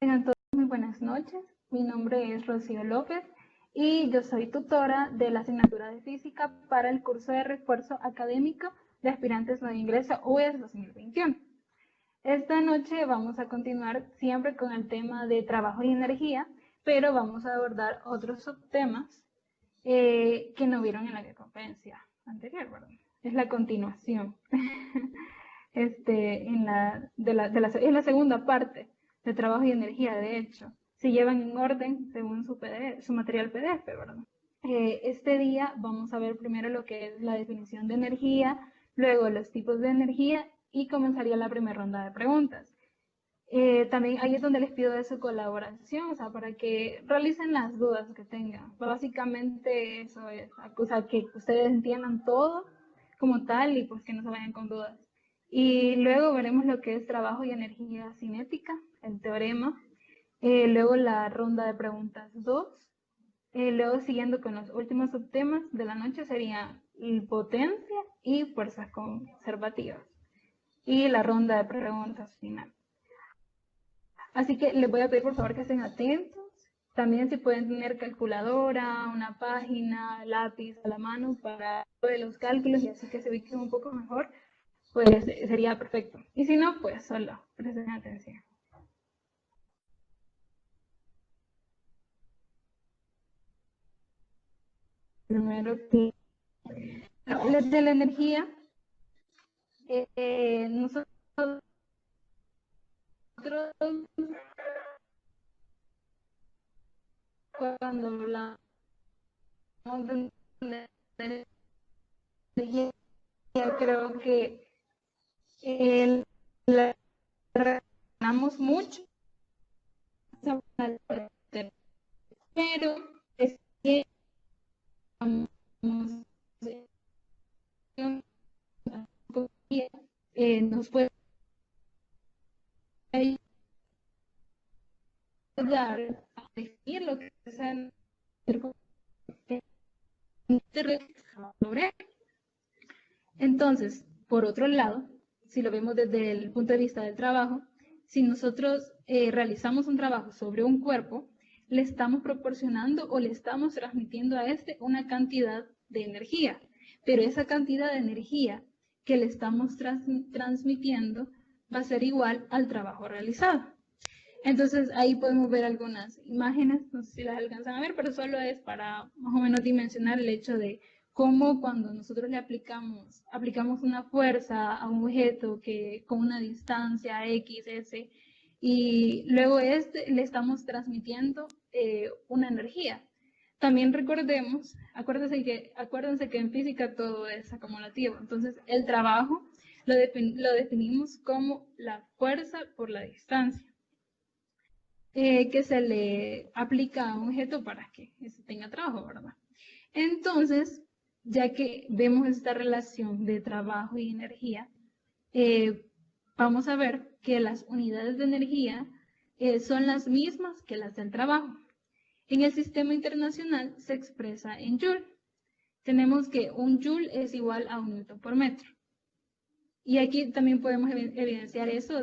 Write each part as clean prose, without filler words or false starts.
Tengan todos muy buenas noches. Mi nombre es Rocío López y yo soy tutora de la asignatura de Física para el curso de refuerzo académico de aspirantes no de ingreso UES 2021. Esta noche vamos a continuar siempre con el tema de trabajo y energía, pero vamos a abordar otros subtemas que no vieron en la conferencia anterior, ¿verdad? Es la continuación. Es la segunda parte de trabajo y energía, de hecho. Se llevan en orden según su material PDF, ¿verdad? Este día vamos a ver primero lo que es la definición de energía, luego los tipos de energía y comenzaría la primera ronda de preguntas. También ahí es donde les pido de su colaboración, o sea, para que realicen las dudas que tengan. Básicamente eso es, o sea, que ustedes entiendan todo como tal y pues que no se vayan con dudas. Y luego veremos lo que es trabajo y energía cinética, el teorema. Luego la ronda de preguntas 2. Luego siguiendo con los últimos subtemas de la noche serían potencia y fuerzas conservativas. Y la ronda de preguntas final. Así que les voy a pedir por favor que estén atentos. También si pueden tener calculadora, una página, lápiz a la mano para los cálculos y así que se ubiquen un poco mejor, pues sería perfecto. Y si no, pues solo presten atención. Primero que de la energía, nosotros cuando hablamos de energía, creo que la relacionamos mucho, pero es que nos puede ayudar a definir lo que es Entonces, por otro lado, si lo vemos desde el punto de vista del trabajo, si nosotros realizamos un trabajo sobre un cuerpo, le estamos proporcionando o le estamos transmitiendo a este una cantidad de energía, pero esa cantidad de energía que le estamos transmitiendo va a ser igual al trabajo realizado. Entonces ahí podemos ver algunas imágenes, no sé si las alcanzan a ver, pero solo es para más o menos dimensionar el hecho de cómo cuando nosotros le aplicamos una fuerza a un objeto que con una distancia X, S, y luego le estamos transmitiendo una energía. También acuérdense que en física todo es acumulativo, entonces el trabajo lo definimos como la fuerza por la distancia. Que se le aplica a un objeto para que tenga trabajo, ¿verdad? Entonces, ya que vemos esta relación de trabajo y energía, vamos a ver que las unidades de energía son las mismas que las del trabajo. En el sistema internacional se expresa en Joule. Tenemos que un Joule es igual a 1 Newton por metro. Y aquí también podemos evidenciar eso.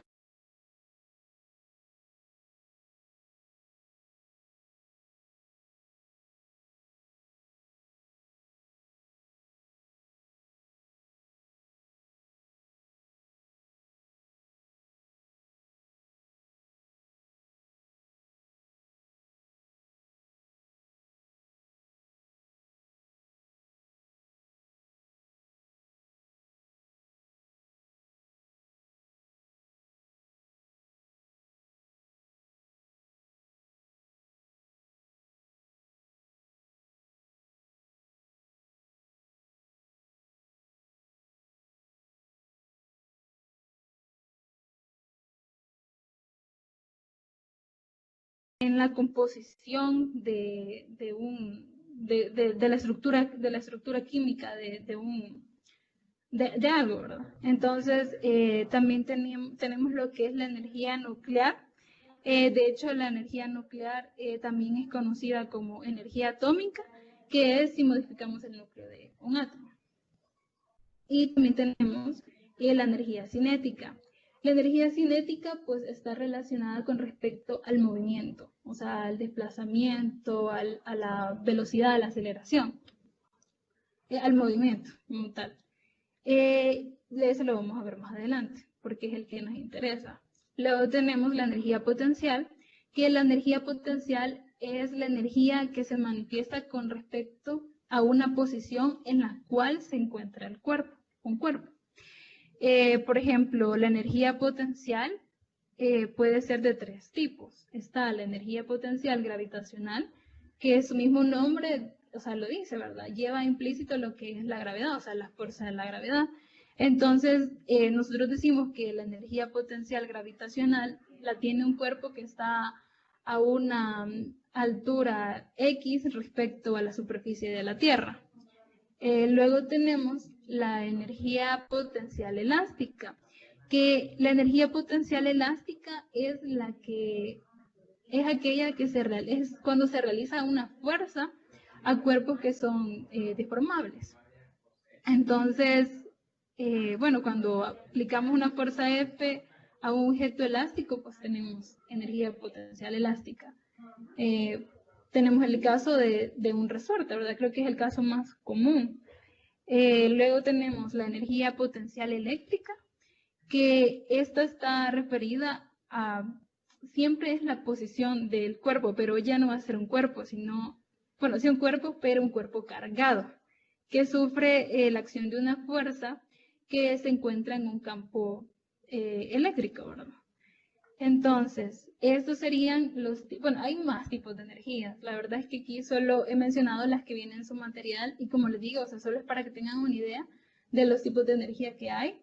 En la composición de la estructura química de algo, ¿verdad? Entonces, también tenemos lo que es la energía nuclear. De hecho, la energía nuclear también es conocida como energía atómica, que es si modificamos el núcleo de un átomo. Y también tenemos la energía cinética. La energía cinética pues está relacionada con respecto al movimiento, o sea, al desplazamiento, a la velocidad, a la aceleración, al movimiento como tal. De eso lo vamos a ver más adelante, porque es el que nos interesa. Luego tenemos la energía potencial, que la energía potencial es la energía que se manifiesta con respecto a una posición en la cual se encuentra el cuerpo, un cuerpo. Por ejemplo, la energía potencial puede ser de tres tipos. Está la energía potencial gravitacional, que su mismo nombre, o sea, lo dice, ¿verdad? Lleva implícito lo que es la gravedad, o sea, la fuerza de la gravedad. Entonces, nosotros decimos que la energía potencial gravitacional la tiene un cuerpo que está a una altura X respecto a la superficie de la Tierra. Luego tenemos la energía potencial elástica, que la energía potencial elástica es aquella que es cuando se realiza una fuerza a cuerpos que son deformables. Entonces, bueno, cuando aplicamos una fuerza F a un objeto elástico, pues tenemos energía potencial elástica. Tenemos el caso de un resorte, ¿verdad? Creo que es el caso más común. Luego tenemos la energía potencial eléctrica, que esta está referida a, siempre es la posición del cuerpo, pero ya no va a ser un cuerpo, sino, bueno, sí un cuerpo, pero un cuerpo cargado, que sufre la acción de una fuerza que se encuentra en un campo eléctrico, ¿verdad? Entonces, estos serían bueno, hay más tipos de energías. La verdad es que aquí solo he mencionado las que vienen en su material y como les digo, o sea, solo es para que tengan una idea de los tipos de energía que hay.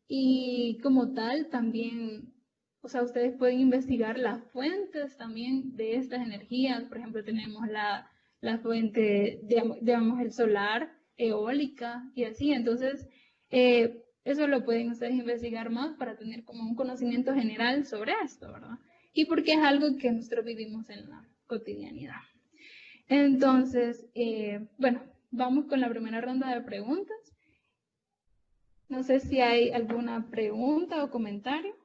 Y como tal, también, o sea, ustedes pueden investigar las fuentes también de estas energías. Por ejemplo, tenemos la fuente, digamos, el solar, eólica y así. Entonces, eso lo pueden ustedes investigar más para tener como un conocimiento general sobre esto, ¿verdad? Y porque es algo que nosotros vivimos en la cotidianidad. Entonces, bueno, vamos con la primera ronda de preguntas. No sé si hay alguna pregunta o comentario.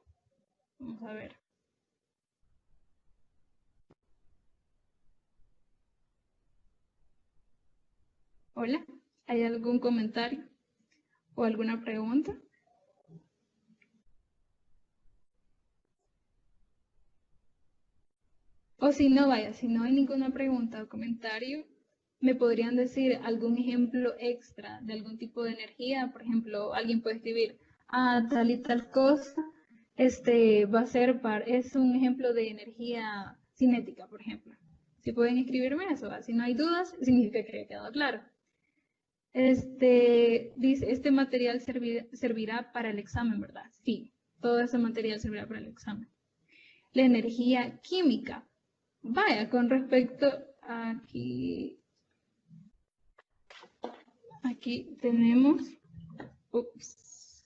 Vamos a ver. Hola, ¿hay algún comentario o alguna pregunta? O si no, vaya, si no hay ninguna pregunta o comentario, ¿me podrían decir algún ejemplo extra de algún tipo de energía? Por ejemplo, alguien puede escribir, tal y tal cosa, va a ser es un ejemplo de energía cinética, por ejemplo. Si pueden escribirme eso, si no hay dudas, significa que ha quedado claro. Dice, este material servirá para el examen, ¿verdad? Sí, todo ese material servirá para el examen. La energía química. Vaya, con respecto aquí tenemos, ups,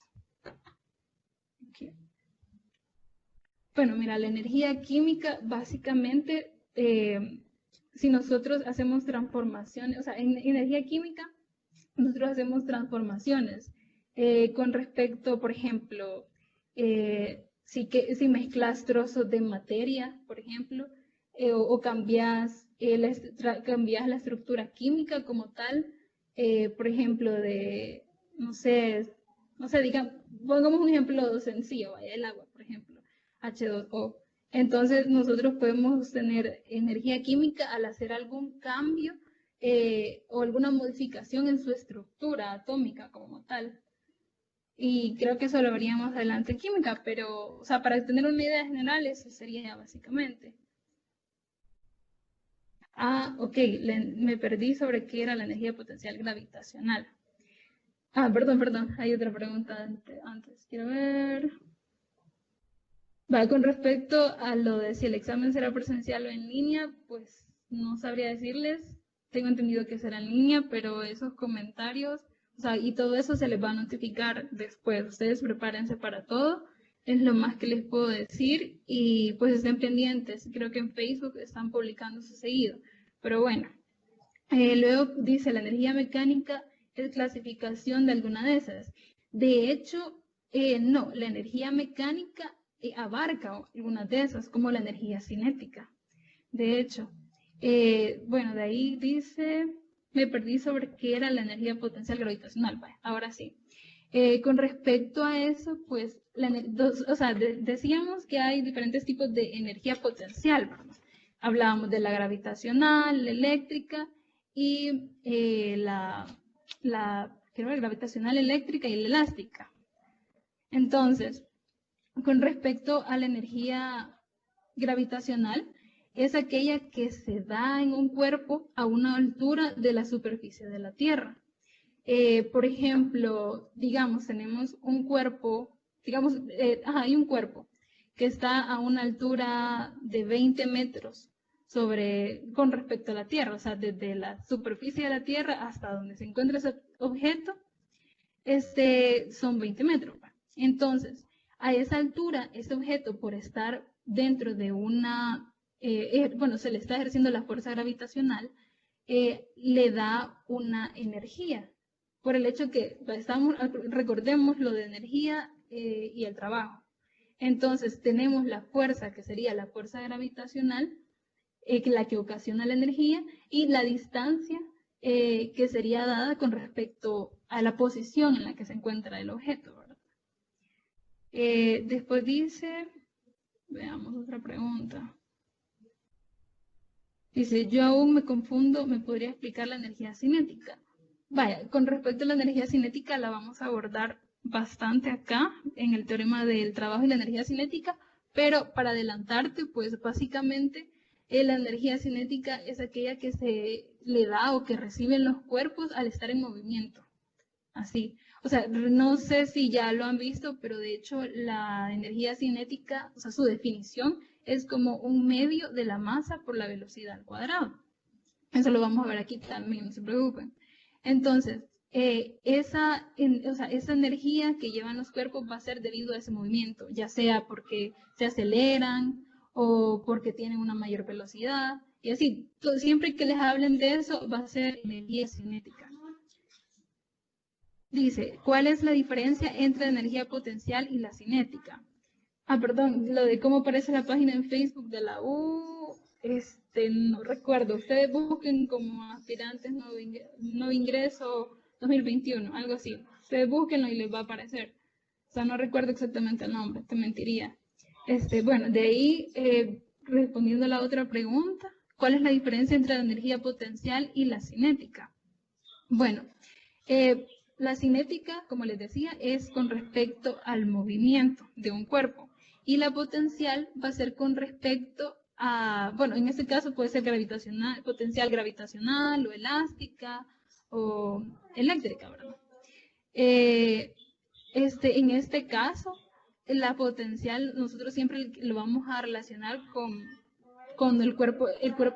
aquí. Bueno, mira, la energía química básicamente, si nosotros hacemos transformaciones, o sea, en energía química, nosotros hacemos transformaciones con respecto, por ejemplo, si mezclas trozos de materia, por ejemplo, o cambias la estructura química como tal, por ejemplo, no sé, pongamos un ejemplo sencillo, vaya, el agua, por ejemplo, H2O. Entonces, nosotros podemos tener energía química al hacer algún cambio o alguna modificación en su estructura atómica como tal. Y creo que eso lo veríamos más adelante en química, pero, o sea, para tener una idea general, eso sería básicamente. Ok, me perdí sobre qué era la energía potencial gravitacional. Perdón, hay otra pregunta antes. Quiero ver. Va, con respecto a lo de si el examen será presencial o en línea, pues no sabría decirles. Tengo entendido que será en línea, pero esos comentarios, o sea, y todo eso se les va a notificar después. Ustedes prepárense para todo. Es lo más que les puedo decir. Y pues estén pendientes. Creo que en Facebook están publicando su seguido. Pero bueno. Luego dice, la energía mecánica es clasificación de alguna de esas. De hecho, No, la energía mecánica abarca algunas de esas, como la energía cinética. De hecho, bueno, de ahí dice, me perdí sobre qué era la energía potencial gravitacional. Vale, ahora sí. Con respecto a eso, pues, decíamos que hay diferentes tipos de energía potencial, ¿verdad? Hablábamos de la gravitacional, la eléctrica y creo que la gravitacional, eléctrica y la elástica. Entonces, con respecto a la energía gravitacional, es aquella que se da en un cuerpo a una altura de la superficie de la Tierra. Por ejemplo, digamos, tenemos un cuerpo, digamos, hay un cuerpo que está a una altura de 20 metros con respecto a la Tierra, o sea, desde la superficie de la Tierra hasta donde se encuentra ese objeto, son 20 metros. Entonces, a esa altura, ese objeto, por estar dentro de bueno, se le está ejerciendo la fuerza gravitacional, le da una energía. Por el hecho que recordemos lo de energía y el trabajo. Entonces, tenemos la fuerza, que sería la fuerza gravitacional, la que ocasiona la energía, y la distancia que sería dada con respecto a la posición en la que se encuentra el objeto, ¿verdad? Después dice, veamos otra pregunta. Dice, yo aún me confundo, ¿me podría explicar la energía cinética? Vaya, con respecto a la energía cinética la vamos a abordar bastante acá en el teorema del trabajo y la energía cinética, pero para adelantarte, pues básicamente la energía cinética es aquella que se le da o que reciben los cuerpos al estar en movimiento. Así. O sea, no sé si ya lo han visto, pero de hecho la energía cinética, o sea, su definición es como un medio de la masa por la velocidad al cuadrado. Eso lo vamos a ver aquí también, no se preocupen. Entonces, esa energía que llevan los cuerpos va a ser debido a ese movimiento, ya sea porque se aceleran o porque tienen una mayor velocidad. Y así, siempre que les hablen de eso, va a ser energía cinética. Dice, ¿cuál es la diferencia entre la energía potencial y la cinética? Perdón, lo de cómo aparece la página en Facebook de la U, no recuerdo. Ustedes busquen como aspirantes nuevo ingreso 2021, algo así. Ustedes búsquenlo y les va a aparecer. O sea, no recuerdo exactamente el nombre, te mentiría. Bueno, de ahí, respondiendo a la otra pregunta, ¿cuál es la diferencia entre la energía potencial y la cinética? Bueno, la cinética, como les decía, es con respecto al movimiento de un cuerpo. Y la potencial va a ser con respecto a, bueno, en este caso puede ser gravitacional, potencial gravitacional o elástica o eléctrica, ¿verdad? En este caso, la potencial nosotros siempre lo vamos a relacionar con el cuerpo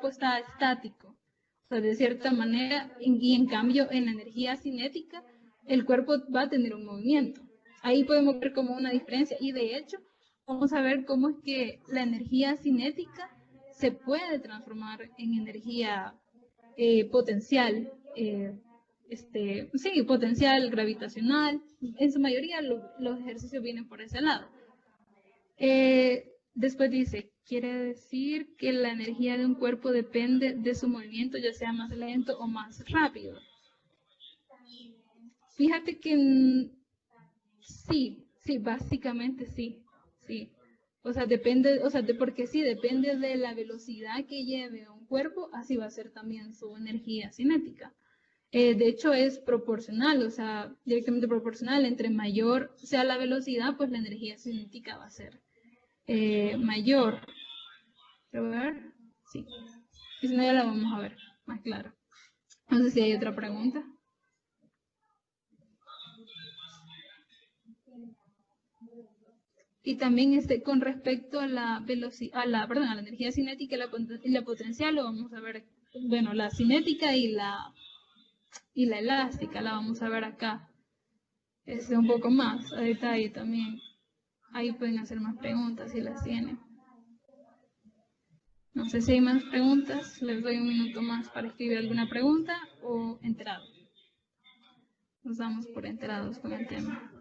está estático. O sea, de cierta manera, y en cambio en la energía cinética, el cuerpo va a tener un movimiento. Ahí podemos ver como una diferencia y de hecho vamos a ver cómo es que la energía cinética se puede transformar en energía potencial, sí, potencial gravitacional. En su mayoría los ejercicios vienen por ese lado. Después dice, quiere decir que la energía de un cuerpo depende de su movimiento, ya sea más lento o más rápido. Fíjate que sí, básicamente sí. O sea, depende, porque sí, depende de la velocidad que lleve un cuerpo, así va a ser también su energía cinética. De hecho, es proporcional, o sea, directamente proporcional. Entre mayor sea la velocidad, pues la energía cinética va a ser mayor. ¿Quiero ver? Sí. Y si no, ya la vamos a ver más claro. No sé si hay otra pregunta. Y también con respecto a la velocidad, a la energía cinética y la potencial, lo vamos a ver, bueno, la cinética y la elástica, la vamos a ver acá. Un poco más a detalle también. Ahí pueden hacer más preguntas si las tienen. No sé si hay más preguntas. Les doy un minuto más para escribir alguna pregunta o enterado. Nos damos por enterados con el tema.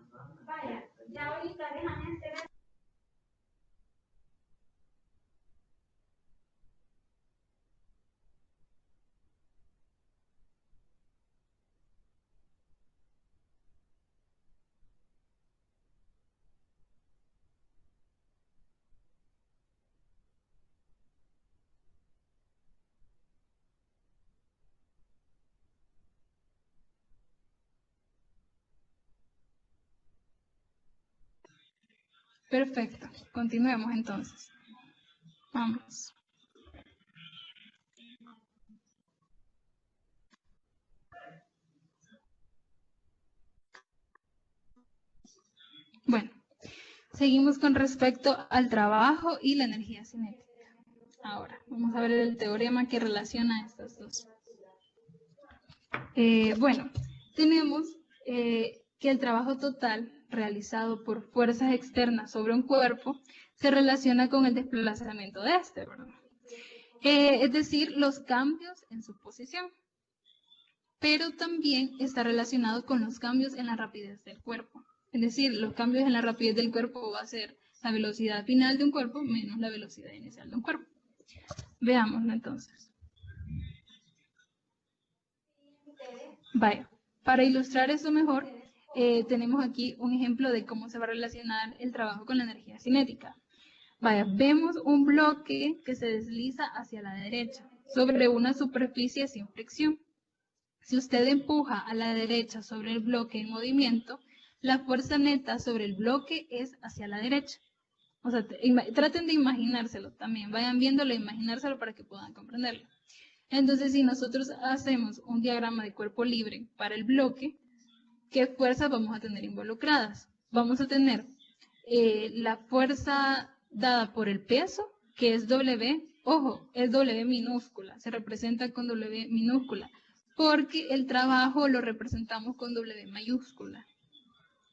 Perfecto, continuemos entonces. Vamos. Bueno, seguimos con respecto al trabajo y la energía cinética. Ahora, vamos a ver el teorema que relaciona estas dos. Bueno, tenemos que el trabajo total realizado por fuerzas externas sobre un cuerpo se relaciona con el desplazamiento de este, ¿verdad? Es decir, los cambios en su posición. Pero también está relacionado con los cambios en la rapidez del cuerpo. Es decir, los cambios en la rapidez del cuerpo va a ser la velocidad final de un cuerpo menos la velocidad inicial de un cuerpo. Veámoslo entonces. Vaya, para ilustrar esto mejor, tenemos aquí un ejemplo de cómo se va a relacionar el trabajo con la energía cinética. Vaya, vemos un bloque que se desliza hacia la derecha sobre una superficie sin fricción. Si usted empuja a la derecha sobre el bloque en movimiento, la fuerza neta sobre el bloque es hacia la derecha. O sea, traten de imaginárselo también, vayan viéndolo e imaginárselo para que puedan comprenderlo. Entonces, si nosotros hacemos un diagrama de cuerpo libre para el bloque, ¿qué fuerzas vamos a tener involucradas? Vamos a tener la fuerza dada por el peso, que es W, ojo, es W minúscula, se representa con W minúscula, porque el trabajo lo representamos con W mayúscula.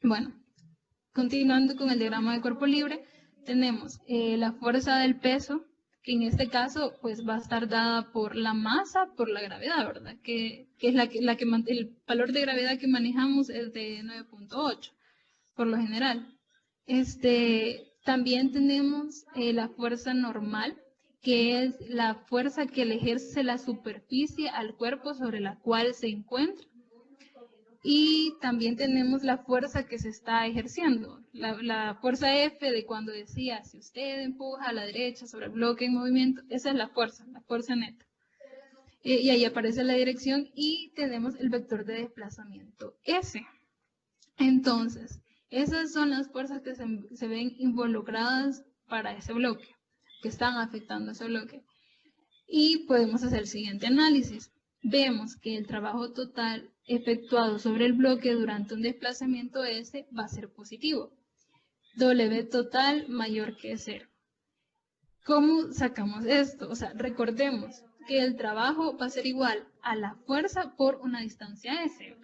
Bueno, continuando con el diagrama de cuerpo libre, tenemos la fuerza del peso, que en este caso pues va a estar dada por la masa, por la gravedad, ¿verdad? Que es el valor de gravedad que manejamos es de 9.8, por lo general. También tenemos la fuerza normal, que es la fuerza que le ejerce la superficie al cuerpo sobre la cual se encuentra. Y también tenemos la fuerza que se está ejerciendo, la fuerza F de cuando decía, si usted empuja a la derecha sobre el bloque en movimiento, esa es la fuerza neta. Y ahí aparece la dirección y tenemos el vector de desplazamiento S. Entonces, esas son las fuerzas que se ven involucradas para ese bloque, que están afectando ese bloque. Y podemos hacer el siguiente análisis. Vemos que el trabajo total efectuado sobre el bloque durante un desplazamiento S va a ser positivo. W total mayor que 0. ¿Cómo sacamos esto? O sea, recordemos que el trabajo va a ser igual a la fuerza por una distancia S.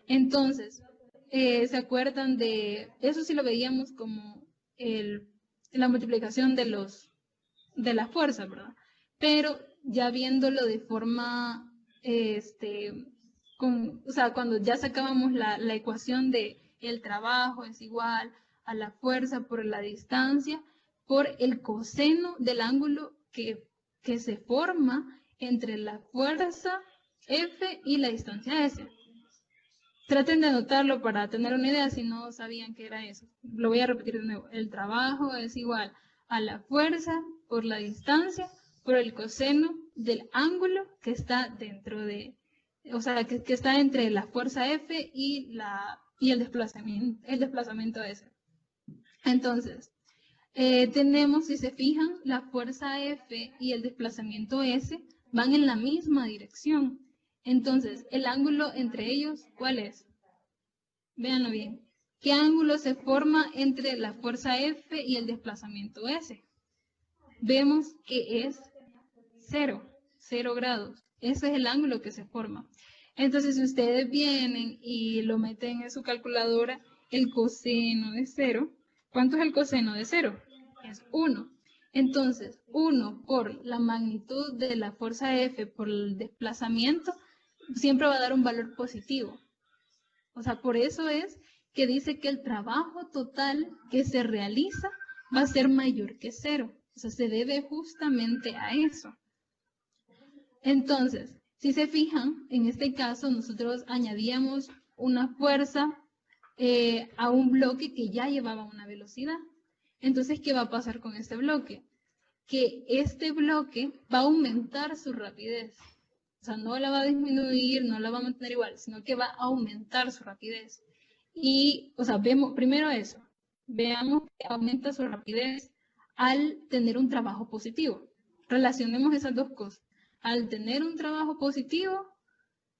Entonces, ¿se acuerdan de eso? Sí lo veíamos como la multiplicación de la fuerza, ¿verdad? Pero ya viéndolo de forma, o sea, cuando ya sacábamos la ecuación de el trabajo es igual a la fuerza por la distancia, por el coseno del ángulo que se forma entre la fuerza F y la distancia S. Traten de anotarlo para tener una idea si no sabían qué era eso. Lo voy a repetir de nuevo. El trabajo es igual a la fuerza por la distancia por el coseno del ángulo que está dentro de, o sea, que está entre la fuerza F y el desplazamiento S. Entonces, tenemos, si se fijan, la fuerza F y el desplazamiento S van en la misma dirección. Entonces, el ángulo entre ellos, ¿cuál es? Véanlo bien. ¿Qué ángulo se forma entre la fuerza F y el desplazamiento S? Vemos que es 0 grados. Ese es el ángulo que se forma. Entonces, si ustedes vienen y lo meten en su calculadora, el coseno de 0, ¿cuánto es el coseno de 0? Es 1. Entonces, 1 por la magnitud de la fuerza F por el desplazamiento, siempre va a dar un valor positivo. O sea, por eso es que dice que el trabajo total que se realiza va a ser mayor que 0. O sea, se debe justamente a eso. Entonces, si se fijan, en este caso nosotros añadíamos una fuerza a un bloque que ya llevaba una velocidad. Entonces, ¿qué va a pasar con este bloque? Que este bloque va a aumentar su rapidez. O sea, no la va a disminuir, no la va a mantener igual, sino que va a aumentar su rapidez. Y, o sea, vemos primero eso. Veamos que aumenta su rapidez al tener un trabajo positivo. Relacionemos esas dos cosas. Al tener un trabajo positivo,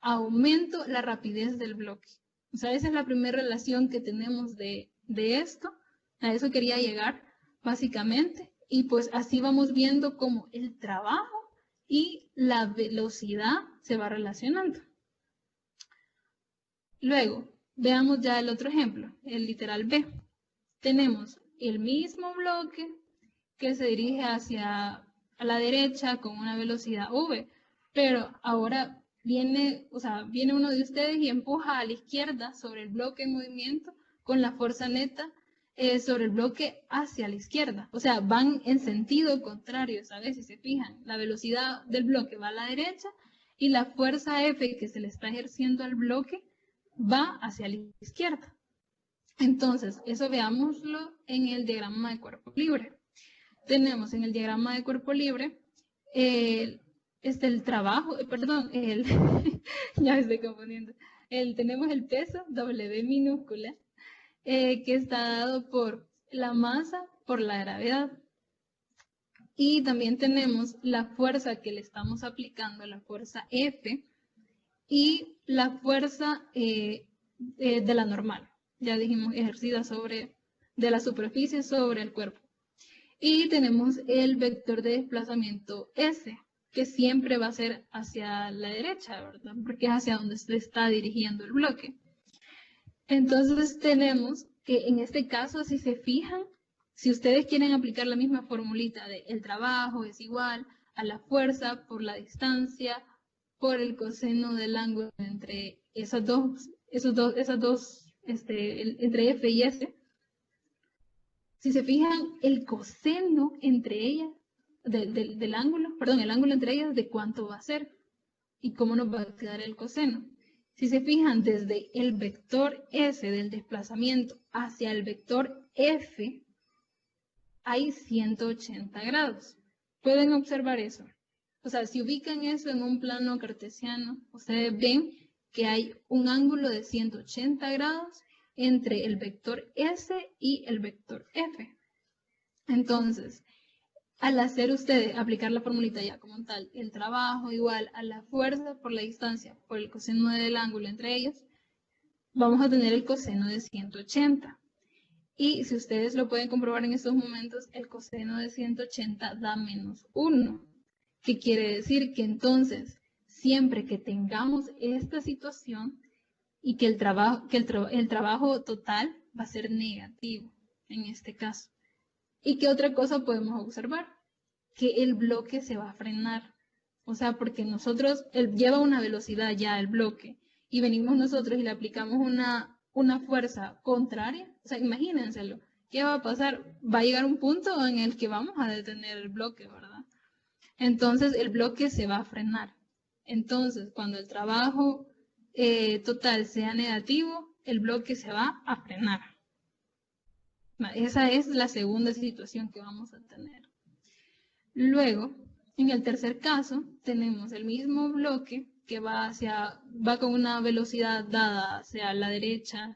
aumento la rapidez del bloque. O sea, esa es la primera relación que tenemos de esto. A eso quería llegar, básicamente. Y pues así vamos viendo cómo el trabajo y la velocidad se va relacionando. Luego, veamos ya el otro ejemplo, el literal B. Tenemos el mismo bloque que se dirige hacia a la derecha con una velocidad v, pero ahora viene uno de ustedes y empuja a la izquierda sobre el bloque en movimiento con la fuerza neta sobre el bloque hacia la izquierda. O sea, van en sentido contrario, ¿sabes? Si se fijan, la velocidad del bloque va a la derecha y la fuerza F que se le está ejerciendo al bloque va hacia la izquierda. Entonces, eso veámoslo en el diagrama de cuerpo libre. Tenemos en el diagrama de cuerpo libre el trabajo, ya me estoy confundiendo. Tenemos el peso W minúscula que está dado por la masa por la gravedad. Y también tenemos la fuerza que le estamos aplicando, la fuerza F, y la fuerza de la normal. Ya dijimos, ejercida de la superficie sobre el cuerpo. Y tenemos el vector de desplazamiento S, que siempre va a ser hacia la derecha, ¿verdad? Porque es hacia donde se está dirigiendo el bloque. Entonces tenemos que en este caso, si se fijan, si ustedes quieren aplicar la misma formulita de el trabajo es igual a la fuerza por la distancia por el coseno del ángulo entre entre F y S, si se fijan, el coseno entre ellas, del ángulo, perdón, el ángulo entre ellas, ¿de cuánto va a ser? ¿Y cómo nos va a quedar el coseno? Si se fijan, desde el vector S del desplazamiento hacia el vector F, hay 180 grados. ¿Pueden observar eso? O sea, si ubican eso en un plano cartesiano, ustedes ven que hay un ángulo de 180 grados entre el vector S y el vector F. Entonces, al hacer ustedes, aplicar la formulita ya como tal, el trabajo igual a la fuerza por la distancia por el coseno del ángulo entre ellos, vamos a tener el coseno de 180. Y si ustedes lo pueden comprobar en estos momentos, el coseno de 180 da menos 1. ¿Qué quiere decir? Que entonces, siempre que tengamos esta situación y que el trabajo total va a ser negativo en este caso. ¿Y qué otra cosa podemos observar? Que el bloque se va a frenar. O sea, porque él lleva una velocidad ya el bloque y venimos nosotros y le aplicamos una fuerza contraria. O sea, imagínenselo. ¿Qué va a pasar? Va a llegar un punto en el que vamos a detener el bloque, ¿verdad? Entonces el bloque se va a frenar. Entonces, cuando el trabajo total sea negativo, el bloque se va a frenar. Esa es la segunda situación que vamos a tener. Luego, en el tercer caso, tenemos el mismo bloque que va con una velocidad dada hacia la derecha,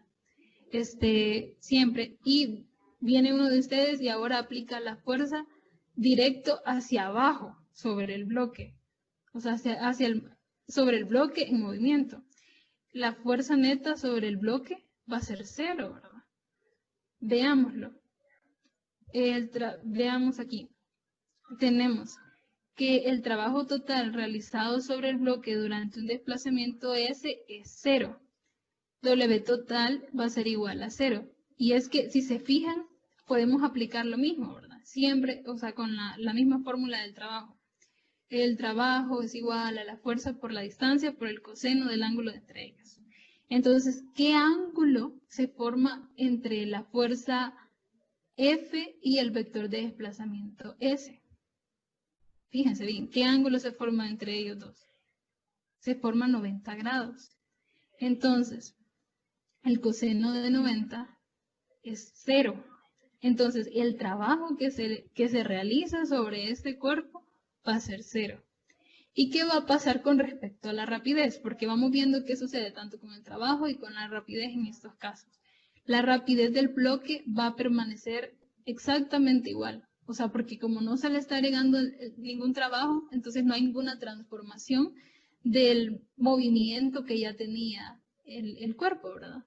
siempre, y viene uno de ustedes y ahora aplica la fuerza directo hacia abajo sobre el bloque, o sea, sobre el bloque en movimiento. La fuerza neta sobre el bloque va a ser 0, ¿verdad? Veámoslo. Veamos aquí. Tenemos que el trabajo total realizado sobre el bloque durante un desplazamiento S es 0. W total va a ser igual a 0. Y es que si se fijan, podemos aplicar lo mismo, ¿verdad? Siempre, o sea, con la misma fórmula del trabajo. El trabajo es igual a la fuerza por la distancia por el coseno del ángulo entre ellos. Entonces, ¿qué ángulo se forma entre la fuerza F y el vector de desplazamiento S? Fíjense bien, ¿qué ángulo se forma entre ellos dos? Se forma 90 grados. Entonces, el coseno de 90 es 0. Entonces, el trabajo que se realiza sobre este cuerpo va a ser 0. ¿Y qué va a pasar con respecto a la rapidez? Porque vamos viendo qué sucede tanto con el trabajo y con la rapidez en estos casos. La rapidez del bloque va a permanecer exactamente igual. O sea, porque como no se le está agregando ningún trabajo, entonces no hay ninguna transformación del movimiento que ya tenía el cuerpo, ¿verdad?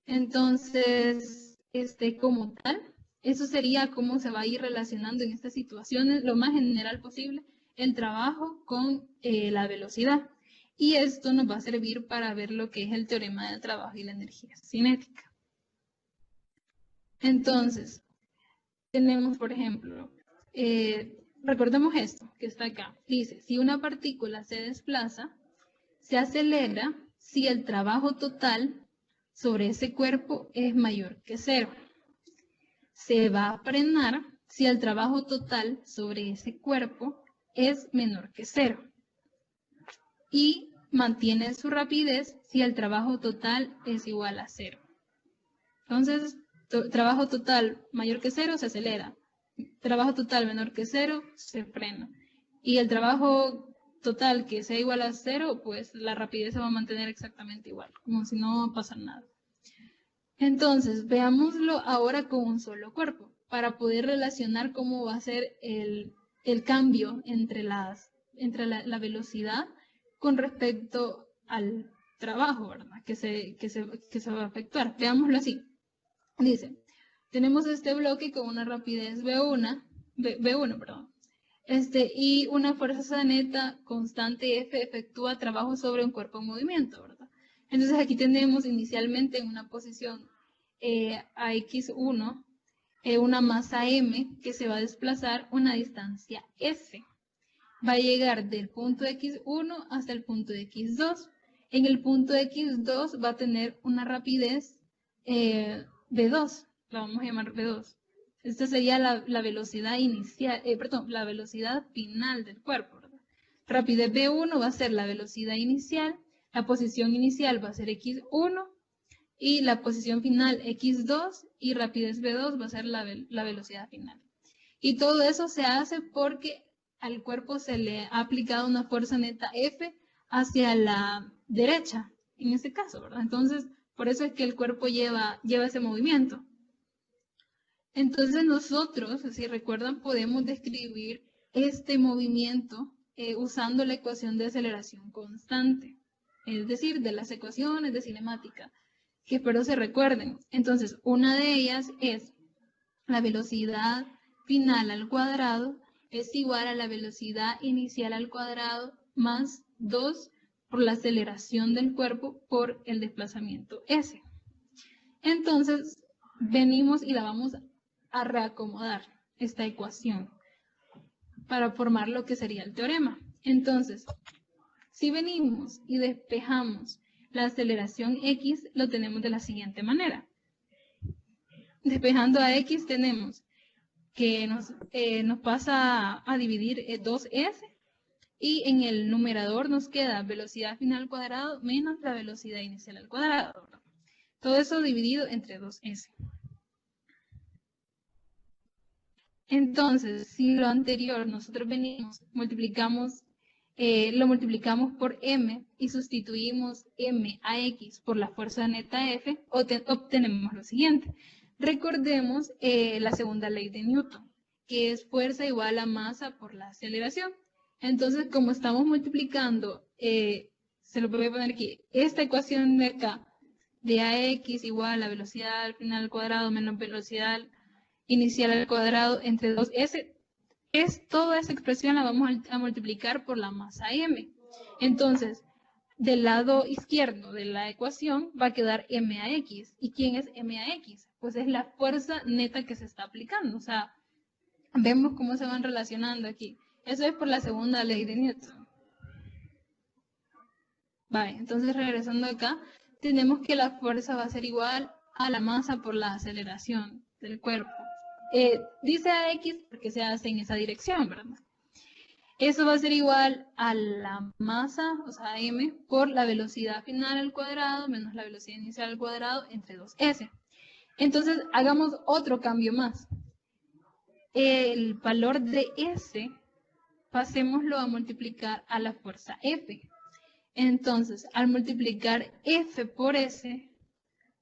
Entonces, como tal, eso sería cómo se va a ir relacionando en estas situaciones, lo más general posible, el trabajo con la velocidad. Y esto nos va a servir para ver lo que es el teorema del trabajo y la energía cinética. Entonces, tenemos, por ejemplo, recordemos esto que está acá. Dice, si una partícula se desplaza, se acelera si el trabajo total sobre ese cuerpo es mayor que 0. Se va a frenar si el trabajo total sobre ese cuerpo es menor que 0. Y mantiene su rapidez si el trabajo total es igual a 0. Entonces, trabajo total mayor que 0 se acelera. Trabajo total menor que 0 se frena. Y el trabajo total que sea igual a 0, pues la rapidez se va a mantener exactamente igual, como si no pasara nada. Entonces, veámoslo ahora con un solo cuerpo, para poder relacionar cómo va a ser el cambio entre la velocidad con respecto al trabajo, ¿verdad? Que se va a efectuar. Veámoslo así. Dice, tenemos este bloque con una rapidez V1, perdón. Y una fuerza neta constante F efectúa trabajo sobre un cuerpo en movimiento, ¿verdad? Entonces aquí tenemos inicialmente en una posición a X1 una masa M que se va a desplazar una distancia S. Va a llegar del punto X1 hasta el punto X2. En el punto X2 va a tener una rapidez V2, la vamos a llamar V2. Esta sería la velocidad inicial, la velocidad final del cuerpo, ¿verdad? Rapidez V1 va a ser la velocidad inicial, la posición inicial va a ser X1 y la posición final X2 y rapidez V2 va a ser la velocidad final. Y todo eso se hace porque al cuerpo se le ha aplicado una fuerza neta F hacia la derecha, en este caso, ¿verdad? Entonces, por eso es que el cuerpo lleva ese movimiento. Entonces nosotros, si recuerdan, podemos describir este movimiento usando la ecuación de aceleración constante, es decir, de las ecuaciones de cinemática, que espero se recuerden. Entonces, una de ellas es la velocidad final al cuadrado es igual a la velocidad inicial al cuadrado más 2 por la aceleración del cuerpo por el desplazamiento S. Entonces, venimos y la vamos a reacomodar, esta ecuación, para formar lo que sería el teorema. Entonces, si venimos y despejamos la aceleración X, lo tenemos de la siguiente manera. Despejando a X tenemos que nos pasa a dividir 2S y en el numerador nos queda velocidad final al cuadrado menos la velocidad inicial al cuadrado. Todo eso dividido entre 2S. Entonces, si lo anterior nosotros venimos, lo multiplicamos por M y sustituimos M a X por la fuerza neta F, obtenemos lo siguiente. Recordemos la segunda ley de Newton, que es fuerza igual a masa por la aceleración. Entonces, como estamos multiplicando, se lo voy a poner aquí, esta ecuación de acá, de AX igual a velocidad final al cuadrado menos velocidad inicial al cuadrado entre 2S, toda esa expresión la vamos a multiplicar por la masa M. Entonces, del lado izquierdo de la ecuación va a quedar MAX. ¿Y quién es MAX? Pues es la fuerza neta que se está aplicando. O sea, vemos cómo se van relacionando aquí. Eso es por la segunda ley de Newton. Vale, entonces regresando acá, tenemos que la fuerza va a ser igual a la masa por la aceleración del cuerpo. Dice a X porque se hace en esa dirección, ¿verdad? Eso va a ser igual a la masa, o sea, m, por la velocidad final al cuadrado menos la velocidad inicial al cuadrado entre 2s. Entonces, hagamos otro cambio más. El valor de s, pasémoslo a multiplicar a la fuerza F. Entonces, al multiplicar F por S,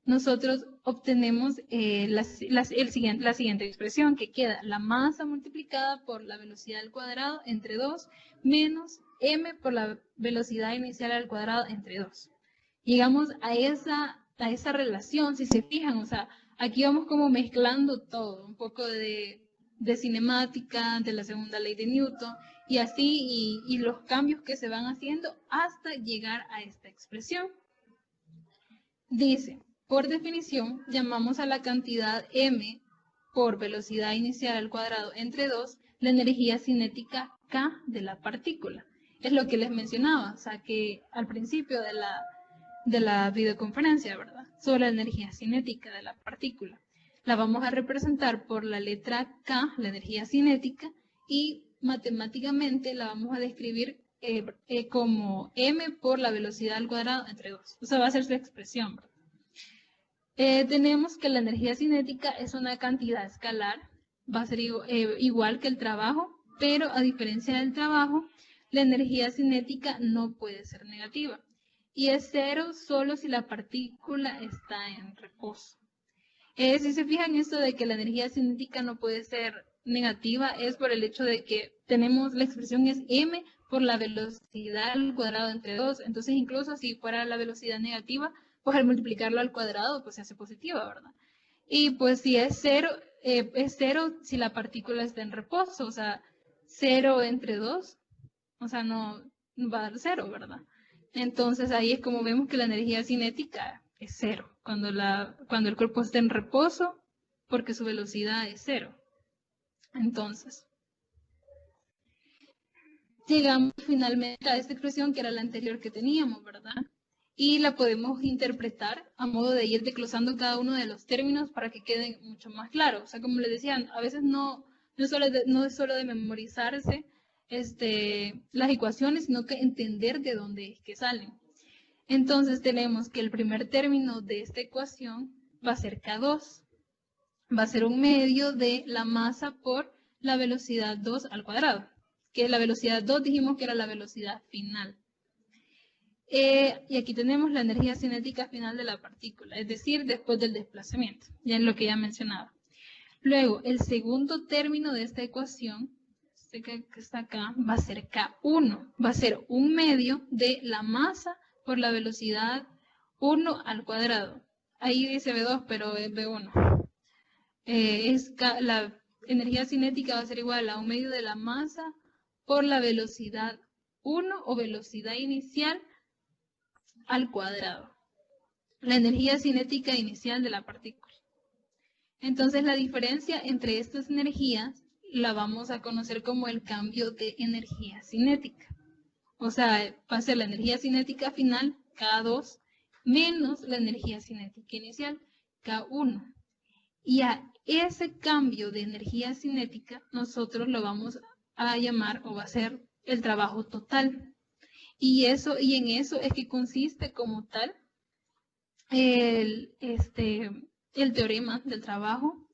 nosotros obtenemos la siguiente expresión, que queda la masa multiplicada por la velocidad al cuadrado entre 2 menos m por la velocidad inicial al cuadrado entre 2. Llegamos a esa relación, si se fijan, o sea, aquí vamos como mezclando todo, un poco de cinemática, de la segunda ley de Newton, y así, y los cambios que se van haciendo hasta llegar a esta expresión. Dice, por definición, llamamos a la cantidad m por velocidad inicial al cuadrado entre 2 la energía cinética K de la partícula. Es lo que les mencionaba, o sea que al principio de la videoconferencia, ¿verdad? Sobre la energía cinética de la partícula. La vamos a representar por la letra K, la energía cinética, y matemáticamente la vamos a describir como m por la velocidad al cuadrado entre 2. O sea, va a ser su expresión, ¿verdad? Tenemos que la energía cinética es una cantidad escalar, va a ser igual que el trabajo, pero a diferencia del trabajo, la energía cinética no puede ser negativa. Y es cero solo si la partícula está en reposo. Si se fijan esto de que la energía cinética no puede ser negativa, es por el hecho de que tenemos, la expresión es m por la velocidad al cuadrado entre 2. Entonces, incluso si fuera la velocidad negativa, pues al multiplicarlo al cuadrado, pues se hace positiva, ¿verdad? Y pues si es cero si la partícula está en reposo, o sea, 0 entre 2, o sea, no va a dar 0, ¿verdad? Entonces ahí es como vemos que la energía cinética es 0, cuando el cuerpo está en reposo, porque su velocidad es 0. Entonces, llegamos finalmente a esta expresión que era la anterior que teníamos, ¿verdad? Y la podemos interpretar a modo de ir desglosando cada uno de los términos para que queden mucho más claros. O sea, como les decían, a veces no es solo de memorizarse las ecuaciones, sino que entender de dónde es que salen. Entonces tenemos que el primer término de esta ecuación va a ser K2. Va a ser un medio de la masa por la velocidad 2 al cuadrado. Que la velocidad 2 dijimos que era la velocidad final. Y aquí tenemos la energía cinética final de la partícula, es decir, después del desplazamiento, ya es lo que ya mencionaba. Luego, el segundo término de esta ecuación, este que está acá, va a ser K1, va a ser un medio de la masa por la velocidad 1 al cuadrado. Ahí dice V2, pero es V1. La energía cinética va a ser igual a un medio de la masa por la velocidad 1 o velocidad inicial al cuadrado. La energía cinética inicial de la partícula. Entonces la diferencia entre estas energías la vamos a conocer como el cambio de energía cinética. O sea, va a ser la energía cinética final, K2, menos la energía cinética inicial, K1. Y a ese cambio de energía cinética nosotros lo vamos a llamar, o va a ser, el trabajo total. Y en eso es que consiste como tal el teorema del trabajo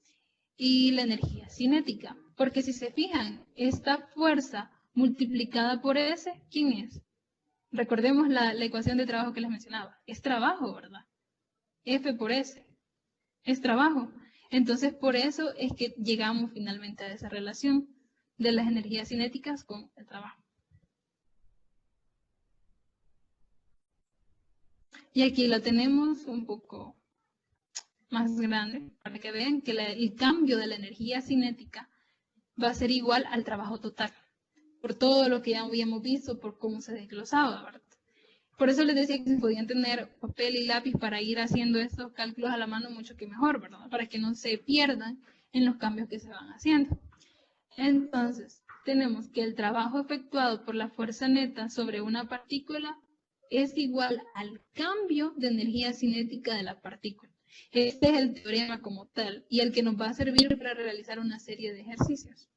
y la energía cinética. Porque si se fijan, esta fuerza multiplicada por S, ¿quién es? Recordemos la ecuación de trabajo que les mencionaba. Es trabajo, ¿verdad? F por S. Es trabajo. Entonces, por eso es que llegamos finalmente a esa relación de las energías cinéticas con el trabajo. Y aquí lo tenemos un poco más grande para que vean que el cambio de la energía cinética va a ser igual al trabajo total, por todo lo que ya habíamos visto, por cómo se desglosaba, ¿verdad? Por eso les decía que si podían tener papel y lápiz para ir haciendo estos cálculos a la mano, mucho que mejor, ¿verdad? Para que no se pierdan en los cambios que se van haciendo. Entonces, tenemos que el trabajo efectuado por la fuerza neta sobre una partícula es igual al cambio de energía cinética de la partícula. Este es el teorema como tal y el que nos va a servir para realizar una serie de ejercicios.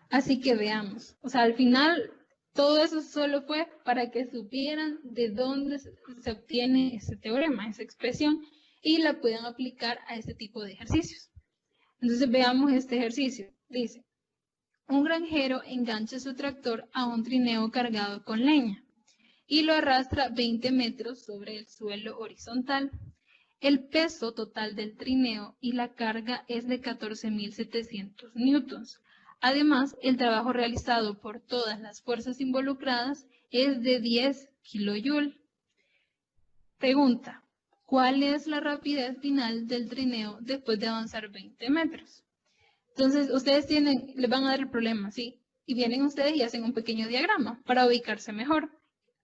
Así que veamos. O sea, al final todo eso solo fue para que supieran de dónde se obtiene ese teorema, esa expresión, y la puedan aplicar a este tipo de ejercicios. Entonces veamos este ejercicio. Dice, un granjero engancha su tractor a un trineo cargado con leña y lo arrastra 20 metros sobre el suelo horizontal. El peso total del trineo y la carga es de 14.700 newtons. Además, el trabajo realizado por todas las fuerzas involucradas es de 10 kJ. Pregunta, ¿cuál es la rapidez final del trineo después de avanzar 20 metros? Entonces, ustedes les van a dar el problema, ¿sí? Y vienen ustedes y hacen un pequeño diagrama para ubicarse mejor,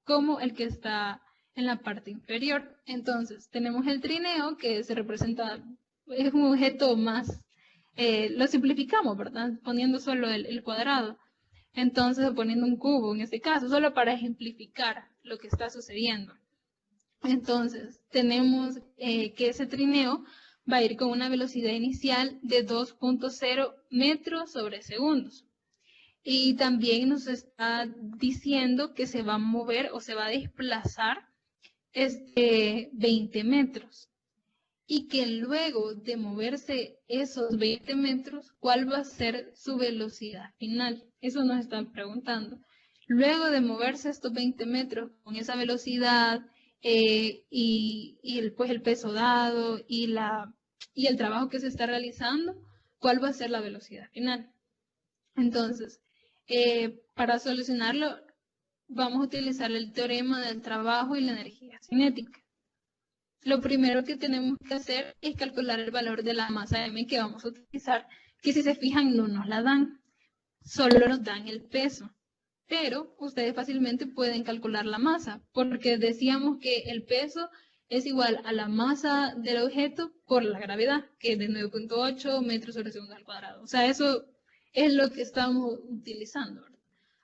como el que está en la parte inferior. Entonces, tenemos el trineo, que se representa, es un objeto más, lo simplificamos, ¿verdad? Poniendo solo el cuadrado. Entonces, poniendo un cubo en este caso, solo para ejemplificar lo que está sucediendo. Entonces, tenemos que ese trineo va a ir con una velocidad inicial de 2.0 metros sobre segundos. Y también nos está diciendo que se va a mover o se va a desplazar 20 metros. Y que luego de moverse esos 20 metros, ¿cuál va a ser su velocidad final? Eso nos están preguntando. Luego de moverse estos 20 metros con esa velocidad y el peso dado y el trabajo que se está realizando, ¿cuál va a ser la velocidad final? Entonces, para solucionarlo, vamos a utilizar el teorema del trabajo y la energía cinética. Lo primero que tenemos que hacer es calcular el valor de la masa M que vamos a utilizar, que si se fijan no nos la dan, solo nos dan el peso. Pero ustedes fácilmente pueden calcular la masa, porque decíamos que el peso es igual a la masa del objeto por la gravedad, que es de 9.8 metros sobre segundo al cuadrado. O sea, eso es lo que estamos utilizando, ¿verdad?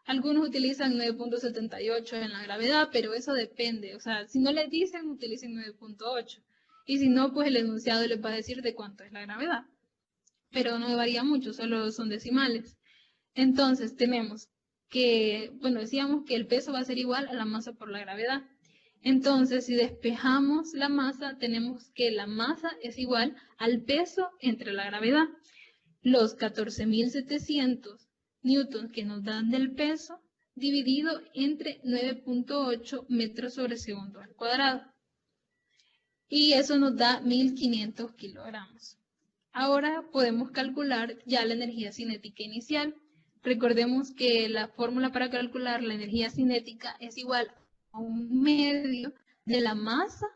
Algunos utilizan 9.78 en la gravedad, pero eso depende. O sea, si no les dicen, utilicen 9.8. Y si no, pues el enunciado les va a decir de cuánto es la gravedad. Pero no varía mucho, solo son decimales. Entonces, tenemos que, bueno, decíamos que el peso va a ser igual a la masa por la gravedad. Entonces, si despejamos la masa, tenemos que la masa es igual al peso entre la gravedad. Los 14.700 newtons que nos dan del peso dividido entre 9.8 metros sobre segundo al cuadrado. Y eso nos da 1.500 kilogramos. Ahora podemos calcular ya la energía cinética inicial. Recordemos que la fórmula para calcular la energía cinética es igual a 1/2 de la masa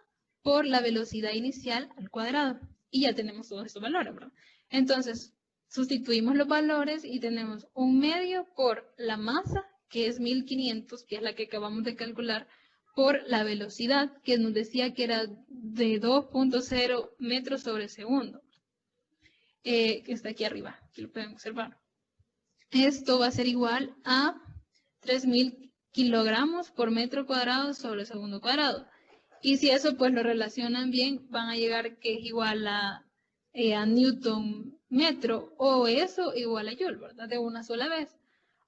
por la velocidad inicial al cuadrado. Y ya tenemos todos estos valores, ¿verdad? Entonces, sustituimos los valores y tenemos 1/2 por la masa, que es 1.500, que es la que acabamos de calcular, por la velocidad, que nos decía que era de 2.0 metros sobre segundo. Que está aquí arriba, aquí lo pueden observar. Esto va a ser igual a 3.000 kilogramos por metro cuadrado sobre segundo cuadrado. Y si eso pues lo relacionan bien, van a llegar que es igual a newton metro, o eso igual a joule, ¿verdad? De una sola vez.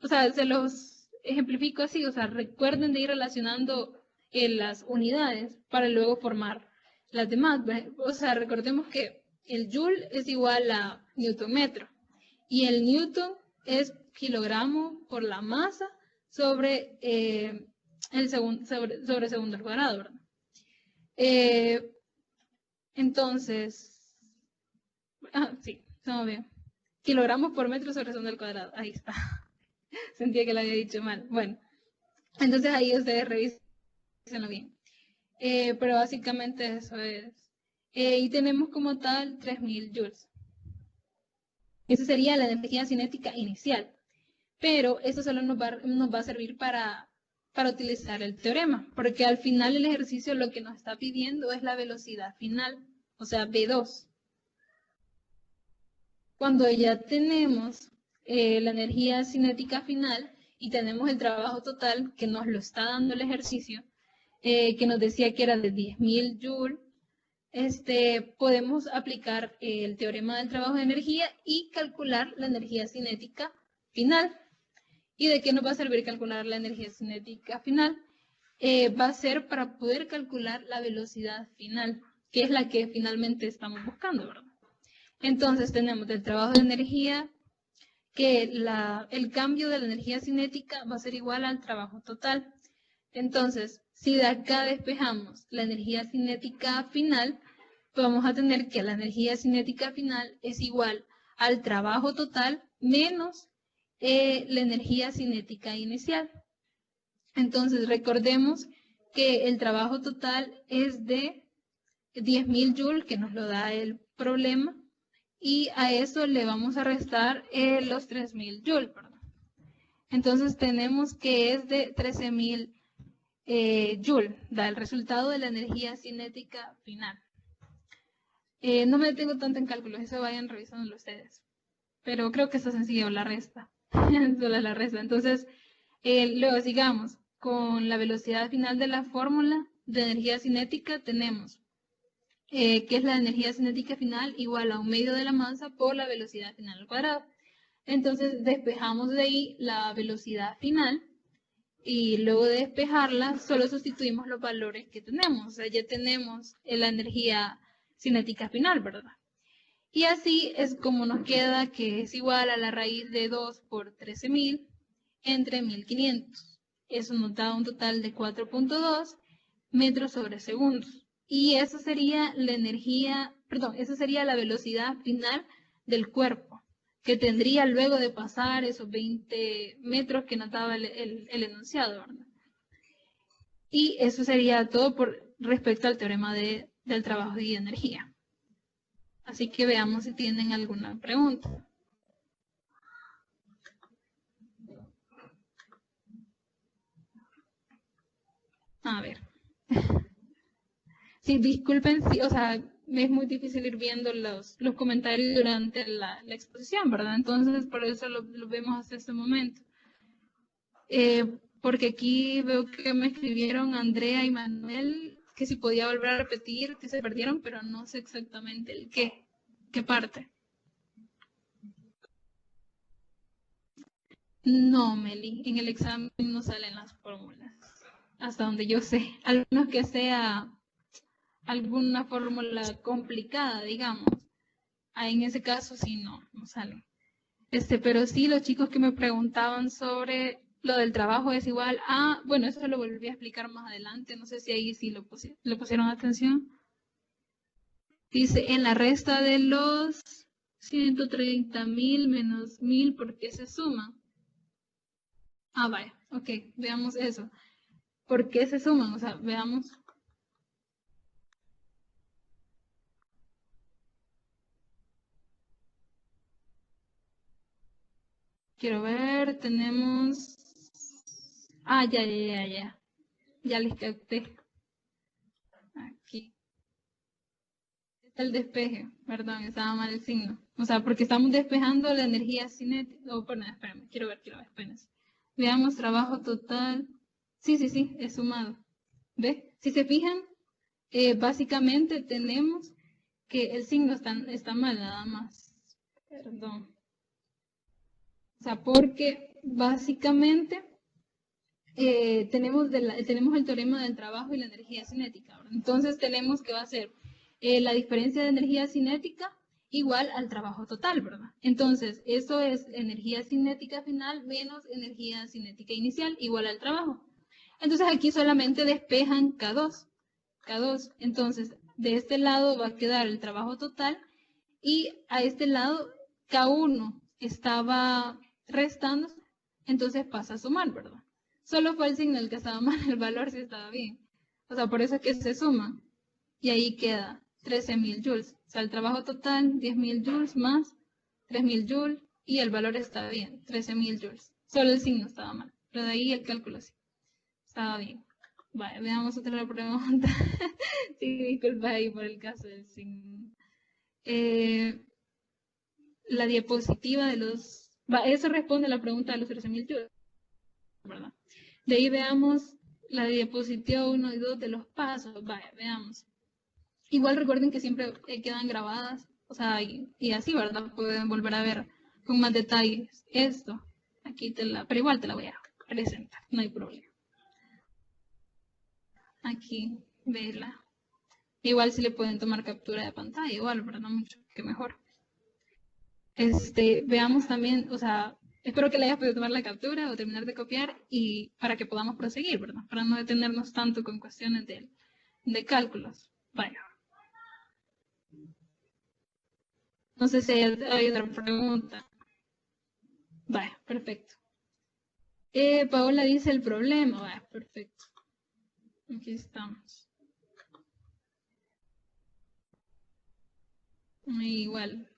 O sea, se los ejemplifico así, o sea, recuerden de ir relacionando las unidades para luego formar las demás. O sea, recordemos que el joule es igual a newton metro y el newton es kilogramo por la masa sobre sobre segundo al cuadrado, ¿verdad? Entonces, sí, estamos bien. Kilogramos por metro sobre segundo al cuadrado. Ahí está. Sentía que lo había dicho mal. Bueno, entonces ahí ustedes revísenlo bien. Pero básicamente eso es. Y tenemos como tal 3.000 joules. Esa sería la energía cinética inicial. Pero eso solo nos va a servir para utilizar el teorema, porque al final del ejercicio lo que nos está pidiendo es la velocidad final, o sea, V2. Cuando ya tenemos la energía cinética final, y tenemos el trabajo total que nos lo está dando el ejercicio, que nos decía que era de 10.000 joules, podemos aplicar el teorema del trabajo de energía y calcular la energía cinética final. ¿Y de qué nos va a servir calcular la energía cinética final? Va a ser para poder calcular la velocidad final, que es la que finalmente estamos buscando, ¿verdad? Entonces tenemos del trabajo de energía que el cambio de la energía cinética va a ser igual al trabajo total. Entonces, si de acá despejamos la energía cinética final, vamos a tener que la energía cinética final es igual al trabajo total menos la energía cinética inicial. Entonces, recordemos que el trabajo total es de 10.000 joules, que nos lo da el problema, y a eso le vamos a restar los 3.000 joules, ¿verdad? Entonces, tenemos que es de 13.000 joules, da el resultado de la energía cinética final. No me detengo tanto en cálculos, eso vayan revisándolo ustedes. Pero creo que está sencillo, la resta. Solo es la resta. Entonces, luego sigamos. Con la velocidad final de la fórmula de energía cinética tenemos que es la energía cinética final igual a 1/2 de la masa por la velocidad final al cuadrado. Entonces, despejamos de ahí la velocidad final y luego de despejarla, solo sustituimos los valores que tenemos. O sea, ya tenemos la energía cinética final, ¿verdad? Y así es como nos queda que es igual a la raíz de 2 por 13.000 entre 1.500. Eso nos da un total de 4.2 metros sobre segundos. Y eso sería la energía, perdón, eso sería la velocidad final del cuerpo, que tendría luego de pasar esos 20 metros que nos daba el enunciado, ¿verdad? Y eso sería todo por respecto al teorema del trabajo y energía. Así que veamos si tienen alguna pregunta. A ver. Sí, disculpen, sí, o sea, es muy difícil ir viendo los comentarios durante la exposición, ¿verdad? Entonces, por eso lo vemos hasta este momento. Porque aquí veo que me escribieron Andrea y Manuel que si podía volver a repetir, que se perdieron, pero no sé exactamente el qué parte. No, Meli, en el examen no salen las fórmulas, hasta donde yo sé, al menos que sea alguna fórmula complicada, digamos. Ahí en ese caso sí no sale. Pero sí, los chicos que me preguntaban sobre lo del trabajo es igual a, bueno, eso lo volví a explicar más adelante, no sé si ahí sí le pusieron atención. Dice, en la resta de los 130.000 menos 1.000, ¿por qué se suman? Ah, vaya, ok, veamos eso. ¿Por qué se suman? O sea, veamos. Quiero ver, tenemos... Ah, ya les capté. Aquí. Está el despeje, perdón, estaba mal el signo. O sea, porque estamos despejando la energía cinética. Oh, perdón, espérame, quiero ver, espérense. Veamos, trabajo total. Sí, es sumado. ¿Ve? Si se fijan, básicamente tenemos que el signo está mal nada más. Perdón. O sea, porque básicamente tenemos el teorema del trabajo y la energía cinética, ¿verdad? Entonces tenemos que va a ser la diferencia de energía cinética igual al trabajo total, ¿verdad? Entonces, eso es energía cinética final menos energía cinética inicial igual al trabajo. Entonces, aquí solamente despejan K2. Entonces, de este lado va a quedar el trabajo total y a este lado K1 estaba restando, entonces pasa a sumar, ¿verdad? Solo fue el signo el que estaba mal, el valor sí estaba bien. O sea, por eso es que se suma. Y ahí queda 13.000 joules. O sea, el trabajo total, 10.000 joules más 3.000 joules. Y el valor está bien, 13.000 joules. Solo el signo estaba mal. Pero de ahí el cálculo sí. Estaba bien. Vale, veamos otra pregunta. Sí, disculpa ahí por el caso del signo. La diapositiva de los... eso responde a la pregunta de los 13.000 joules. ¿verdad? De ahí veamos la diapositiva 1 y 2 de los pasos. Vaya, veamos. Igual recuerden que siempre quedan grabadas, o sea, y así, ¿verdad? Pueden volver a ver con más detalles esto. Aquí pero igual te la voy a presentar, no hay problema. Aquí, vela. Igual si le pueden tomar captura de pantalla, igual, ¿verdad? Mucho que mejor. Veamos también, o sea, espero que le hayas podido tomar la captura o terminar de copiar y para que podamos proseguir, ¿verdad? Para no detenernos tanto con cuestiones de cálculos. Vaya. No sé si hay otra pregunta. Vaya, perfecto. Paola dice el problema. Vaya, perfecto. Aquí estamos. Igual.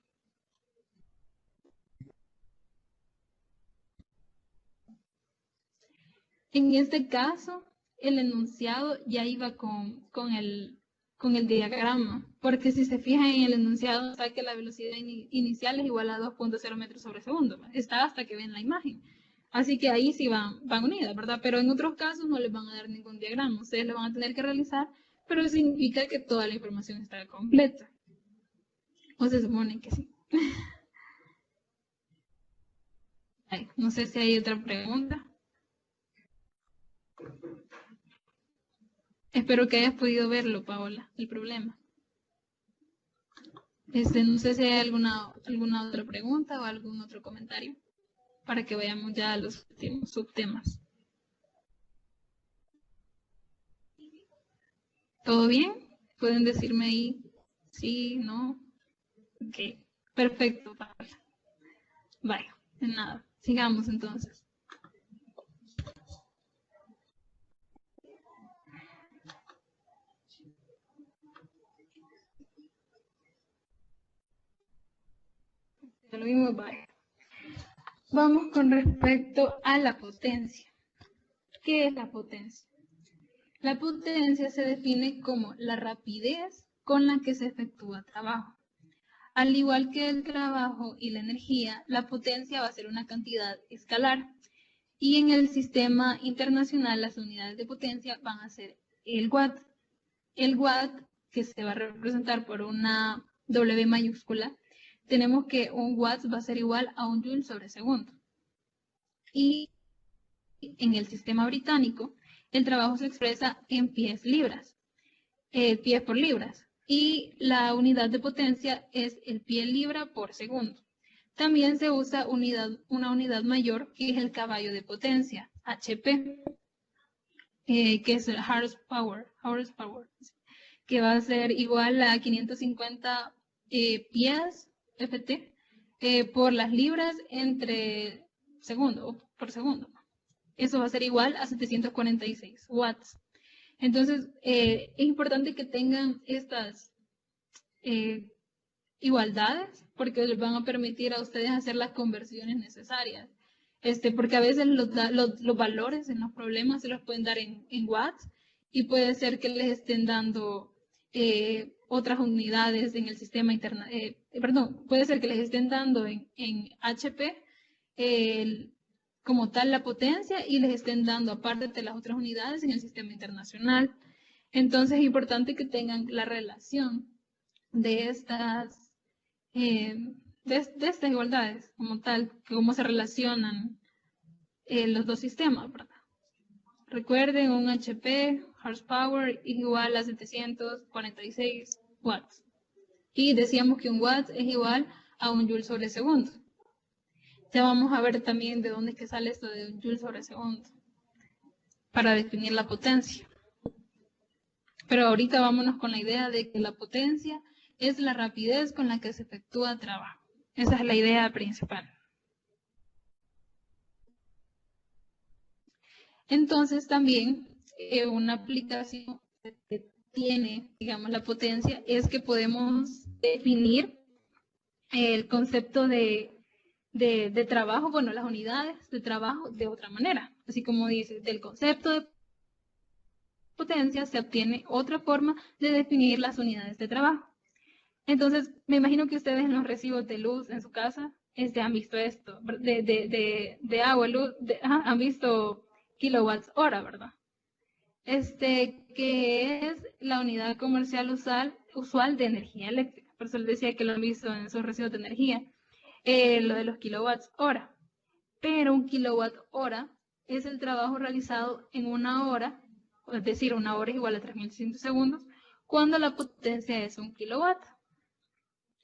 En este caso, el enunciado ya iba con el diagrama, porque si se fijan en el enunciado, sabe que la velocidad inicial es igual a 2.0 metros sobre segundo. Está hasta que ven la imagen. Así que ahí sí van unidas, ¿verdad? Pero en otros casos no les van a dar ningún diagrama. Ustedes lo van a tener que realizar, pero significa que toda la información está completa. O se supone que sí. Ay, no sé si hay otra pregunta. Espero que hayas podido verlo, Paola, el problema. No sé si hay alguna otra pregunta o algún otro comentario para que vayamos ya a los subtemas. ¿Todo bien? ¿Pueden decirme ahí sí, no? Ok, perfecto, Paola. Vaya, de nada. Sigamos entonces. Lo mismo, vaya. Vamos con respecto a la potencia. ¿Qué es la potencia? La potencia se define como la rapidez con la que se efectúa trabajo. Al igual que el trabajo y la energía, la potencia va a ser una cantidad escalar. Y en el sistema internacional, las unidades de potencia van a ser el watt. El watt, que se va a representar por una W mayúscula, tenemos que un watt va a ser igual a un joule sobre segundo. Y en el sistema británico, el trabajo se expresa en pies libras, pies por libras. Y la unidad de potencia es el pie libra por segundo. También se usa una unidad mayor que es el caballo de potencia, HP, que es el horsepower, que va a ser igual a 550 pies FT por las libras entre por segundo. Eso va a ser igual a 746 watts. Entonces, es importante que tengan estas igualdades porque les van a permitir a ustedes hacer las conversiones necesarias. Porque a veces los valores en los problemas se los pueden dar en watts y puede ser que les estén dando otras unidades en el sistema interno. Puede ser que les estén dando en HP como tal la potencia y les estén dando aparte de las otras unidades en el sistema internacional. Entonces es importante que tengan la relación de estas igualdades como tal, cómo se relacionan los dos sistemas, ¿verdad? Recuerden, un HP, horsepower, es igual a 746 watts. Y decíamos que un watt es igual a un joule sobre segundo. Ya vamos a ver también de dónde es que sale esto de un joule sobre segundo para definir la potencia. Pero ahorita vámonos con la idea de que la potencia es la rapidez con la que se efectúa trabajo. Esa es la idea principal. Entonces también una aplicación que tiene, digamos, la potencia es que podemos definir el concepto de trabajo, bueno, las unidades de trabajo de otra manera. Así como dice, del concepto de potencia se obtiene otra forma de definir las unidades de trabajo. Entonces, me imagino que ustedes en los recibos de luz en su casa han visto esto, de agua, luz, han visto kilowatts hora, ¿verdad? Que es la unidad comercial usual de energía eléctrica. Por eso les decía que lo han visto en esos recibos de energía, lo de los kilowatts hora. Pero un kilowatt hora es el trabajo realizado en una hora, es decir, una hora es igual a 3.600 segundos, cuando la potencia es 1 kilowatt.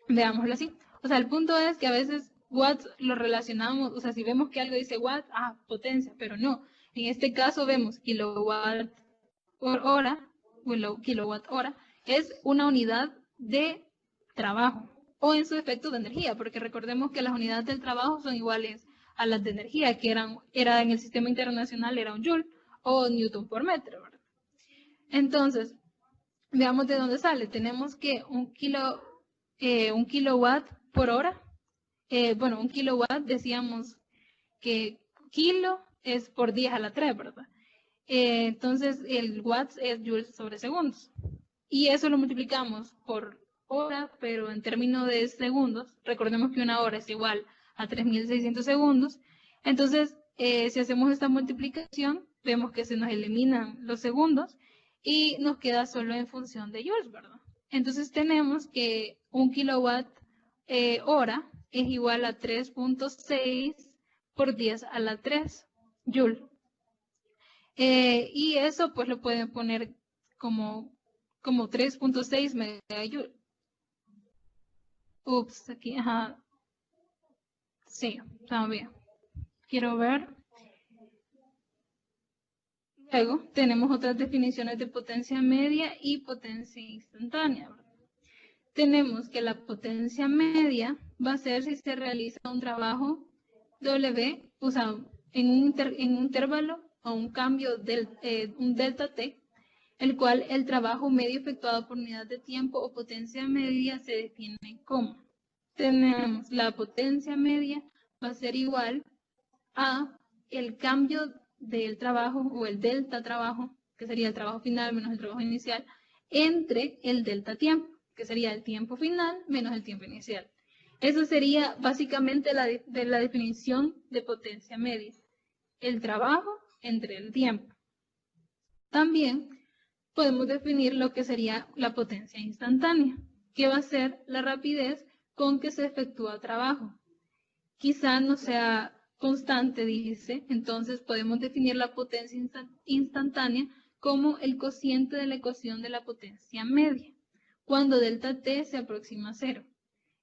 Veámoslo así. O sea, el punto es que a veces watts lo relacionamos, o sea, si vemos que algo dice watt, potencia, pero no. En este caso vemos kilowatt por hora, o kilowatt hora, es una unidad de trabajo, o en su efecto de energía, porque recordemos que las unidades del trabajo son iguales a las de energía, que era en el sistema internacional, era un joule, o newton por metro, ¿verdad? Entonces, veamos de dónde sale. Tenemos que un kilowatt por hora, bueno, un kilowatt decíamos que kilo es por 10 a la 3, ¿verdad? Entonces el watts es joules sobre segundos. Y eso lo multiplicamos por hora, pero en términos de segundos. Recordemos que una hora es igual a 3.600 segundos. Entonces, si hacemos esta multiplicación, vemos que se nos eliminan los segundos y nos queda solo en función de joules, ¿verdad? Entonces tenemos que un kilowatt hora es igual a 3.6 por 10 a la 3 joule. Y eso pues lo pueden poner como 3.6 megajoule. Ups, aquí, ajá. Sí, está bien. Quiero ver. Luego tenemos otras definiciones de potencia media y potencia instantánea, ¿verdad? Tenemos que la potencia media va a ser si se realiza un trabajo W, o sea, en un intervalo o un cambio del un delta T, el cual el trabajo medio efectuado por unidad de tiempo o potencia media se define como. Tenemos la potencia media va a ser igual a el cambio del trabajo o el delta trabajo, que sería el trabajo final menos el trabajo inicial, entre el delta tiempo, que sería el tiempo final menos el tiempo inicial. Eso sería básicamente la definición de potencia media. El trabajo entre el tiempo. También podemos definir lo que sería la potencia instantánea, que va a ser la rapidez con que se efectúa trabajo. Quizá no sea constante, dice, entonces podemos definir la potencia instantánea como el cociente de la ecuación de la potencia media, cuando delta t se aproxima a 0.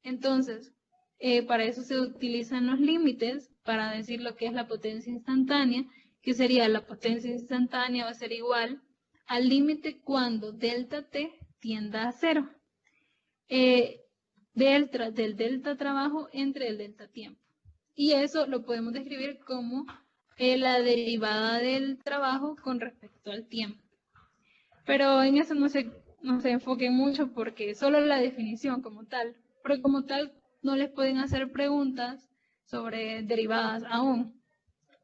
Entonces, para eso se utilizan los límites para decir lo que es la potencia instantánea, que sería la potencia instantánea va a ser igual al límite cuando delta t tienda a 0. Del delta trabajo entre el delta tiempo. Y eso lo podemos describir como la derivada del trabajo con respecto al tiempo. Pero en eso no se enfoquen mucho porque solo la definición como tal. Pero como tal no les pueden hacer preguntas sobre derivadas aún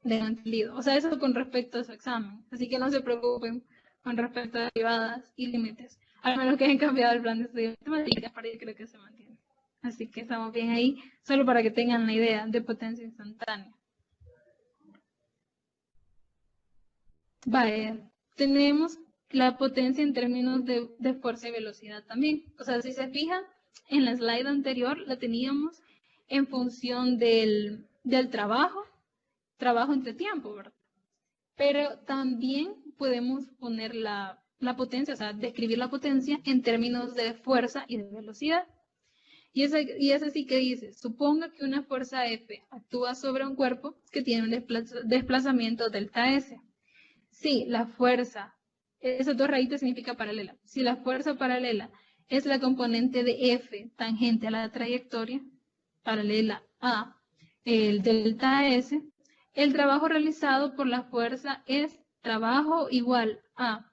de lo entendido. O sea, eso con respecto a su examen. Así que no se preocupen con respecto a derivadas y límites. Al menos que hayan cambiado el plan de estudio de matemáticas, para ahí creo que se mantiene. Así que estamos bien ahí, solo para que tengan la idea de potencia instantánea. Vaya, tenemos la potencia en términos de fuerza y velocidad también. O sea, si se fijan, en la slide anterior la teníamos en función del trabajo entre tiempo, ¿verdad? Pero también podemos poner la potencia, o sea, describir la potencia en términos de fuerza y de velocidad. Y es así que dice, suponga que una fuerza F actúa sobre un cuerpo que tiene un desplazamiento delta S. Si la fuerza, esas dos raíces significa paralela, si la fuerza paralela es la componente de F tangente a la trayectoria, paralela a el delta S, el trabajo realizado por la fuerza es trabajo igual a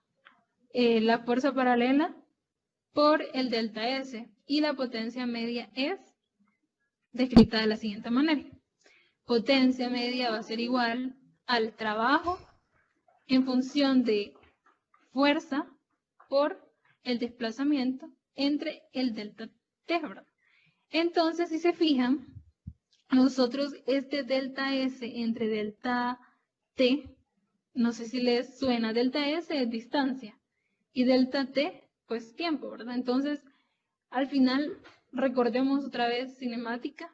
la fuerza paralela por el delta S. Y la potencia media es descrita de la siguiente manera. Potencia media va a ser igual al trabajo en función de fuerza por el desplazamiento entre el delta T, ¿verdad? Entonces, si se fijan, nosotros este delta S entre delta T no sé si les suena, delta S es distancia y delta T, pues tiempo, ¿verdad? Entonces, al final, recordemos otra vez cinemática.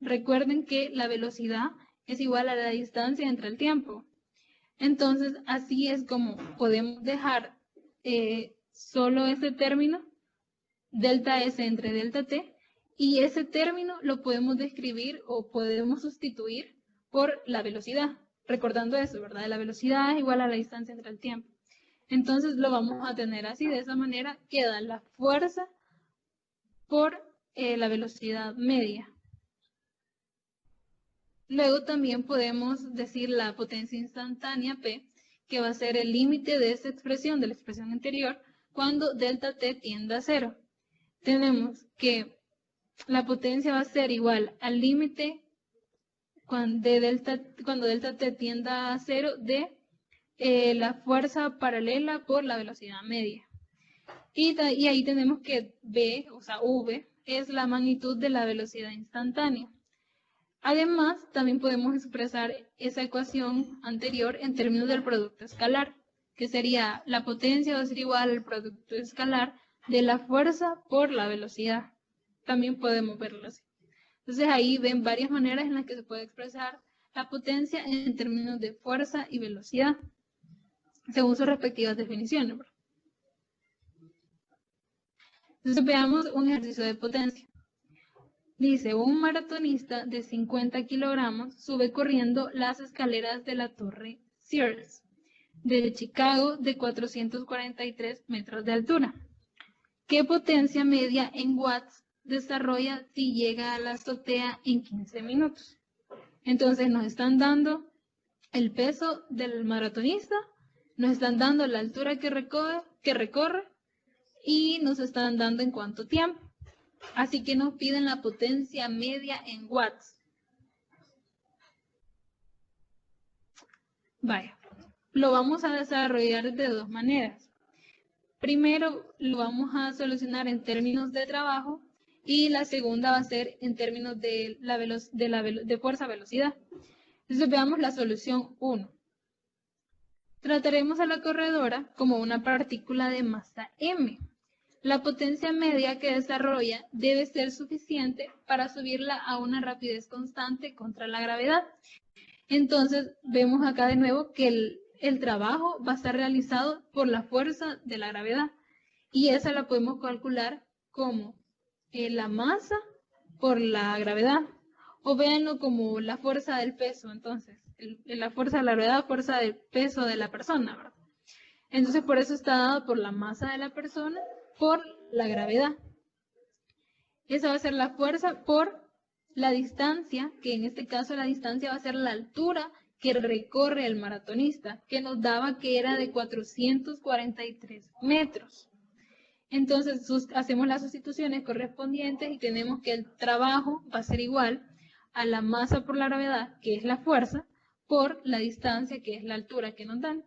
Recuerden que la velocidad es igual a la distancia entre el tiempo. Entonces, así es como podemos dejar solo ese término, delta S entre delta T, y ese término lo podemos describir o podemos sustituir por la velocidad. Recordando eso, ¿verdad? La velocidad es igual a la distancia entre el tiempo. Entonces lo vamos a tener así, de esa manera queda la fuerza por la velocidad media. Luego también podemos decir la potencia instantánea P, que va a ser el límite de esta expresión, de la expresión anterior, cuando delta T tiende a 0. Tenemos que la potencia va a ser igual al límite cuando delta T tienda a 0 de la fuerza paralela por la velocidad media. Y ahí tenemos que B, o sea, V, es la magnitud de la velocidad instantánea. Además, también podemos expresar esa ecuación anterior en términos del producto escalar, que sería la potencia va a ser igual al producto escalar de la fuerza por la velocidad. También podemos verlo así. Entonces ahí ven varias maneras en las que se puede expresar la potencia en términos de fuerza y velocidad, según sus respectivas definiciones. Entonces veamos un ejercicio de potencia. Dice, un maratonista de 50 kilogramos sube corriendo las escaleras de la Torre Sears de Chicago de 443 metros de altura. ¿Qué potencia media en watts desarrolla si llega a la azotea en 15 minutos? Entonces nos están dando el peso del maratonista, nos están dando la altura que recorre y nos están dando en cuánto tiempo. Así que nos piden la potencia media en watts. Vaya, lo vamos a desarrollar de dos maneras. Primero lo vamos a solucionar en términos de trabajo y la segunda va a ser en términos de fuerza-velocidad. Entonces veamos la solución 1. Trataremos a la corredora como una partícula de masa m. La potencia media que desarrolla debe ser suficiente para subirla a una rapidez constante contra la gravedad. Entonces vemos acá de nuevo que el trabajo va a estar realizado por la fuerza de la gravedad. Y esa la podemos calcular como la masa por la gravedad. O véanlo como la fuerza del peso, entonces. La fuerza de la gravedad, fuerza del peso de la persona, ¿verdad? Entonces por eso está dado por la masa de la persona por la gravedad. Esa va a ser la fuerza por la distancia, que en este caso la distancia va a ser la altura que recorre el maratonista, que nos daba que era de 443 metros. Entonces hacemos las sustituciones correspondientes y tenemos que el trabajo va a ser igual a la masa por la gravedad, que es la fuerza, por la distancia, que es la altura que nos dan.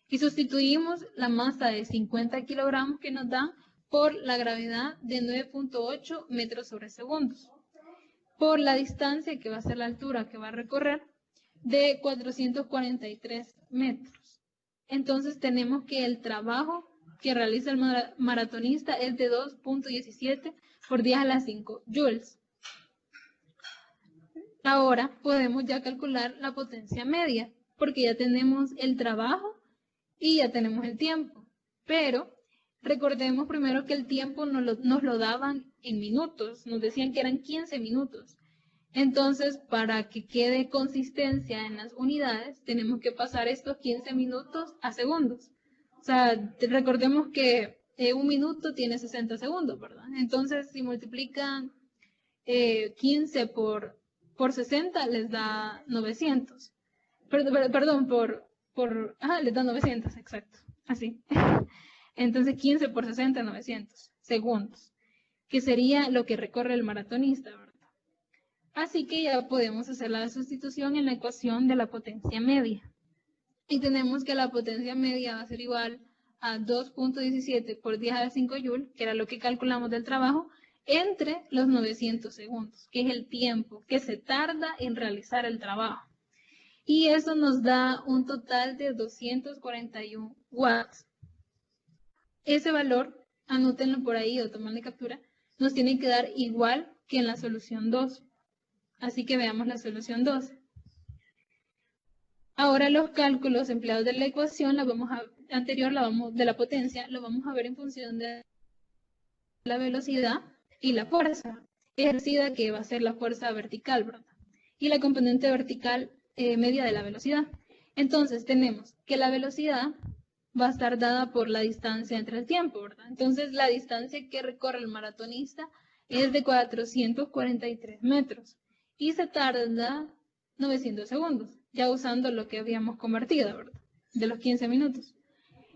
Y sustituimos la masa de 50 kilogramos que nos dan por la gravedad de 9.8 metros sobre segundos, por la distancia, que va a ser la altura que va a recorrer, de 443 metros. Entonces tenemos que el trabajo que realiza el maratonista es de 2.17 por 10 a la 5 joules. Ahora podemos ya calcular la potencia media, porque ya tenemos el trabajo y ya tenemos el tiempo. Pero recordemos primero que el tiempo nos lo daban en minutos, nos decían que eran 15 minutos. Entonces, para que quede consistencia en las unidades, tenemos que pasar estos 15 minutos a segundos. O sea, recordemos que un minuto tiene 60 segundos, ¿verdad? Entonces, si multiplican 15 por 60, les da 900. Perdón, les da 900, exacto. Así. Entonces, 15 por 60, 900 segundos, que sería lo que recorre el maratonista, ¿verdad? Así que ya podemos hacer la sustitución en la ecuación de la potencia media. Y tenemos que la potencia media va a ser igual a 2.17 por 10 a la 5 joule, que era lo que calculamos del trabajo, entre los 900 segundos, que es el tiempo que se tarda en realizar el trabajo. y eso nos da un total de 241 watts. Ese valor, anótenlo por ahí o tomarle captura, nos tiene que dar igual que en la solución 2. Así que veamos la solución 2. Ahora los cálculos empleados de la ecuación de la potencia, lo vamos a ver en función de la velocidad y la fuerza ejercida, que va a ser la fuerza vertical, ¿verdad? Y la componente vertical media de la velocidad. Entonces tenemos que la velocidad va a estar dada por la distancia entre el tiempo, ¿verdad? Entonces la distancia que recorre el maratonista es de 443 metros y se tarda 900 segundos, ya usando lo que habíamos convertido, ¿verdad? De los 15 minutos.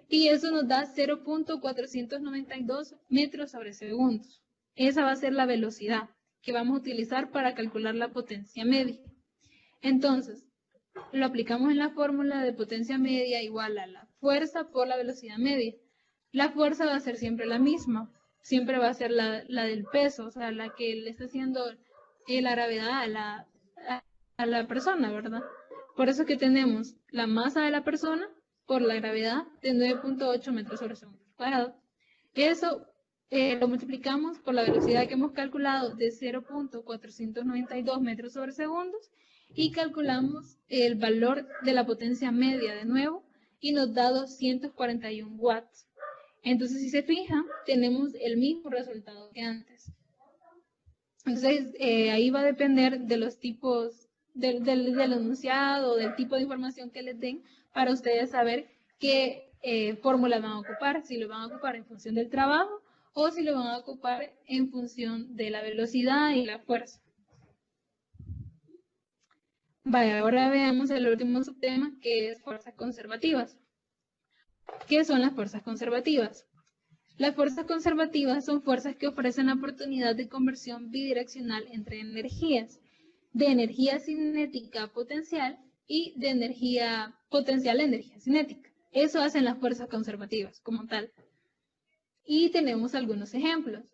Y eso nos da 0.492 metros sobre segundos. Esa va a ser la velocidad que vamos a utilizar para calcular la potencia media. Entonces, lo aplicamos en la fórmula de potencia media igual a la fuerza por la velocidad media. La fuerza va a ser siempre la misma, siempre va a ser la del peso, o sea, la que le está haciendo la gravedad a la persona, ¿verdad? Por eso que tenemos la masa de la persona por la gravedad de 9.8 metros sobre segundo cuadrado. Eso lo multiplicamos por la velocidad que hemos calculado de 0.492 metros sobre segundos y calculamos el valor de la potencia media de nuevo y nos da 241 watts. Entonces, si se fijan, tenemos el mismo resultado que antes. Entonces, ahí va a depender de los tipos del enunciado, del tipo de información que les den, para ustedes saber qué fórmula van a ocupar, si lo van a ocupar en función del trabajo o si lo van a ocupar en función de la velocidad y la fuerza. Vale, ahora veamos el último subtema, que es fuerzas conservativas. ¿Qué son las fuerzas conservativas? Las fuerzas conservativas son fuerzas que ofrecen la oportunidad de conversión bidireccional entre energías, de energía cinética potencial y de energía potencial a energía cinética. Eso hacen las fuerzas conservativas como tal. Y tenemos algunos ejemplos.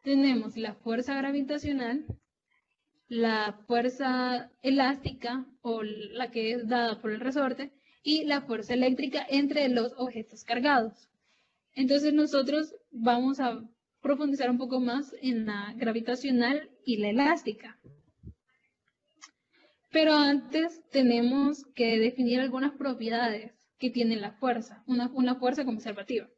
Tenemos la fuerza gravitacional, la fuerza elástica o la que es dada por el resorte y la fuerza eléctrica entre los objetos cargados. Entonces nosotros vamos a profundizar un poco más en la gravitacional y la elástica. Pero antes tenemos que definir algunas propiedades que tiene la fuerza, una fuerza conservativa.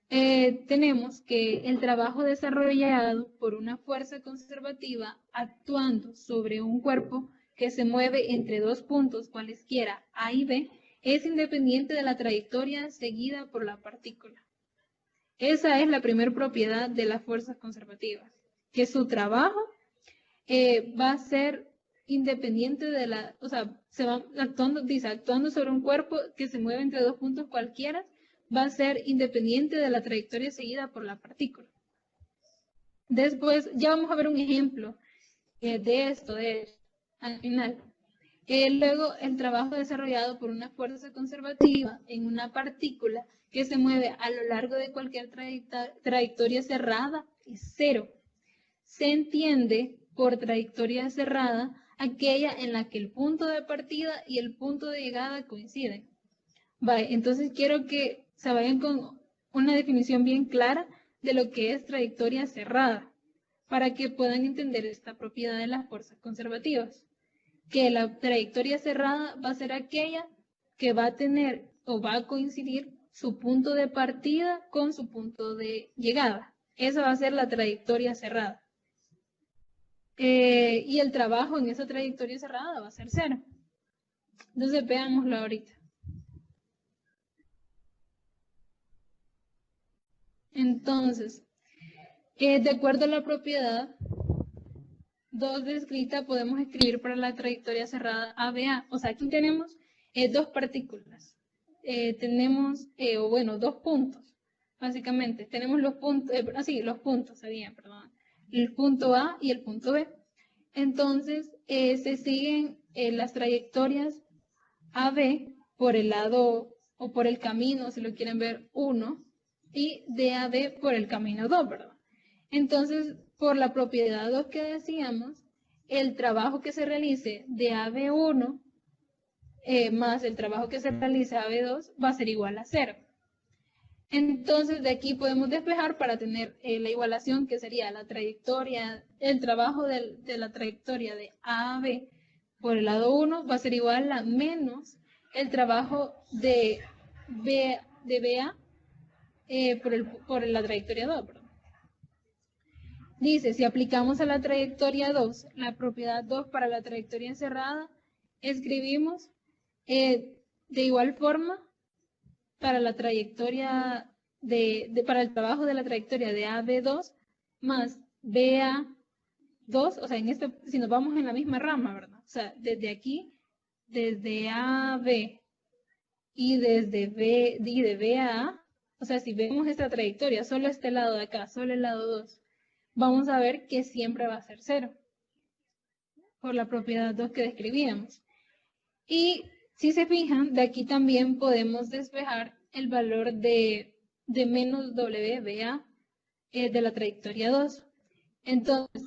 Tenemos que el trabajo desarrollado por una fuerza conservativa actuando sobre un cuerpo que se mueve entre dos puntos cualesquiera A y B es independiente de la trayectoria seguida por la partícula. Esa es la primera propiedad de las fuerzas conservativas, que su trabajo va a ser independiente de la, o sea, se va actuando sobre un cuerpo que se mueve entre dos puntos cualquiera, va a ser independiente de la trayectoria seguida por la partícula. Después, ya vamos a ver un ejemplo de esto al final. Luego, el trabajo desarrollado por una fuerza conservativa en una partícula que se mueve a lo largo de cualquier trayectoria cerrada es cero. Se entiende por trayectoria cerrada aquella en la que el punto de partida y el punto de llegada coinciden. Vale, entonces quiero que se vayan con una definición bien clara de lo que es trayectoria cerrada, para que puedan entender esta propiedad de las fuerzas conservativas. Que la trayectoria cerrada va a ser aquella que va a tener o va a coincidir su punto de partida con su punto de llegada. Esa va a ser la trayectoria cerrada. Y el trabajo en esa trayectoria cerrada va a ser cero. Entonces veámoslo ahorita. Entonces, de acuerdo a la propiedad 2 descrita, podemos escribir para la trayectoria cerrada ABA. O sea, aquí tenemos dos partículas. Tenemos, dos puntos, básicamente. Tenemos los puntos, los puntos serían, perdón. El punto A y el punto B. Entonces, se siguen las trayectorias AB por el lado o por el camino, si lo quieren ver, 1, y DAB por el camino 2, ¿verdad? Entonces, por la propiedad 2 que decíamos, el trabajo que se realice de AB1 más el trabajo que se realiza a B2 va a ser igual a 0. Entonces, de aquí podemos despejar para tener la igualación que sería la trayectoria, el trabajo de la trayectoria de A a B por el lado 1 va a ser igual a menos el trabajo de B a por la trayectoria 2. Perdón. Dice, si aplicamos a la trayectoria 2, la propiedad 2 para la trayectoria encerrada, escribimos de igual forma para la trayectoria para el trabajo de la trayectoria de AB2 más BA2, o sea, si nos vamos en la misma rama, ¿verdad? O sea, desde aquí, desde AB y desde B, y de B a A, o sea, si vemos esta trayectoria, solo este lado de acá, solo el lado 2, vamos a ver que siempre va a ser 0, por la propiedad 2 que describíamos. Y si se fijan, de aquí también podemos despejar el valor de menos WBA de la trayectoria 2. Entonces,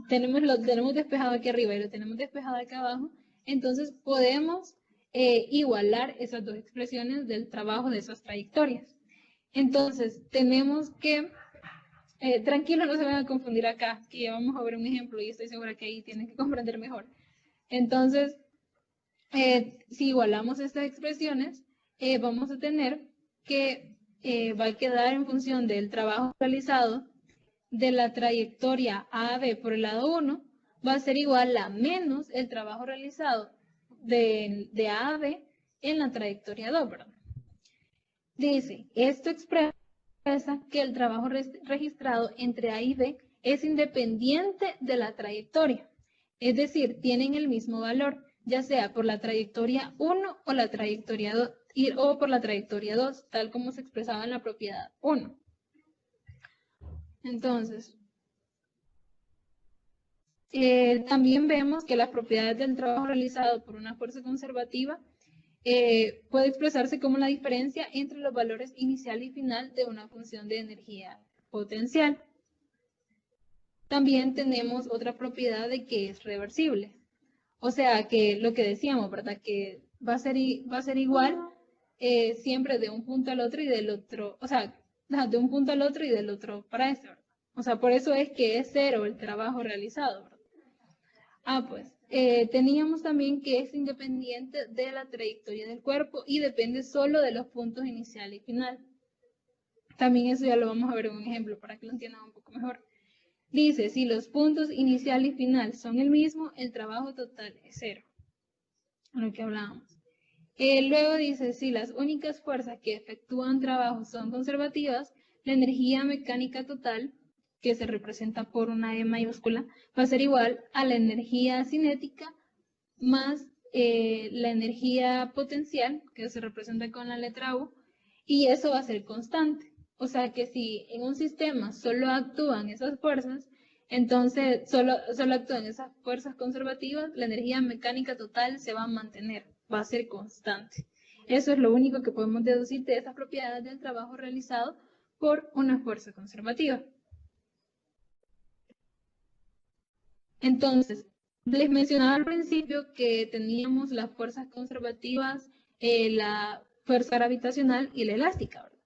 lo tenemos despejado aquí arriba y lo tenemos despejado acá abajo. Entonces, podemos igualar esas dos expresiones del trabajo de esas trayectorias. Entonces, tenemos que, tranquilo, no se van a confundir acá, que ya vamos a ver un ejemplo y estoy segura que ahí tienen que comprender mejor. Entonces, si igualamos estas expresiones, vamos a tener que va a quedar en función del trabajo realizado de la trayectoria A a B por el lado 1, va a ser igual a menos el trabajo realizado de A a B en la trayectoria 2, ¿verdad? Dice, esto expresa que el trabajo registrado entre A y B es independiente de la trayectoria, es decir, tienen el mismo valor, ya sea por la trayectoria 1 o la trayectoria 2, o por la trayectoria 2, tal como se expresaba en la propiedad 1. Entonces, también vemos que las propiedades del trabajo realizado por una fuerza conservativa puede expresarse como la diferencia entre los valores inicial y final de una función de energía potencial. También tenemos otra propiedad de que es reversible. O sea, que lo que decíamos, ¿verdad? Que va a ser igual siempre de un punto al otro y del otro, o sea, de un punto al otro y del otro para eso, ¿verdad? O sea, por eso es que es 0 el trabajo realizado, ¿verdad? Pues, teníamos también que es independiente de la trayectoria del cuerpo y depende solo de los puntos inicial y final. También eso ya lo vamos a ver en un ejemplo para que lo entiendan un poco mejor. Dice, si los puntos inicial y final son el mismo, el trabajo total es 0. Lo que hablábamos. Luego dice, si las únicas fuerzas que efectúan trabajo son conservativas, la energía mecánica total, que se representa por una E mayúscula, va a ser igual a la energía cinética más la energía potencial, que se representa con la letra U, y eso va a ser constante. O sea que si en un sistema solo actúan esas fuerzas, entonces solo actúan esas fuerzas conservativas, la energía mecánica total se va a mantener, va a ser constante. Eso es lo único que podemos deducir de esas propiedades del trabajo realizado por una fuerza conservativa. Entonces, les mencionaba al principio que teníamos las fuerzas conservativas, la fuerza gravitacional y la elástica, ¿verdad?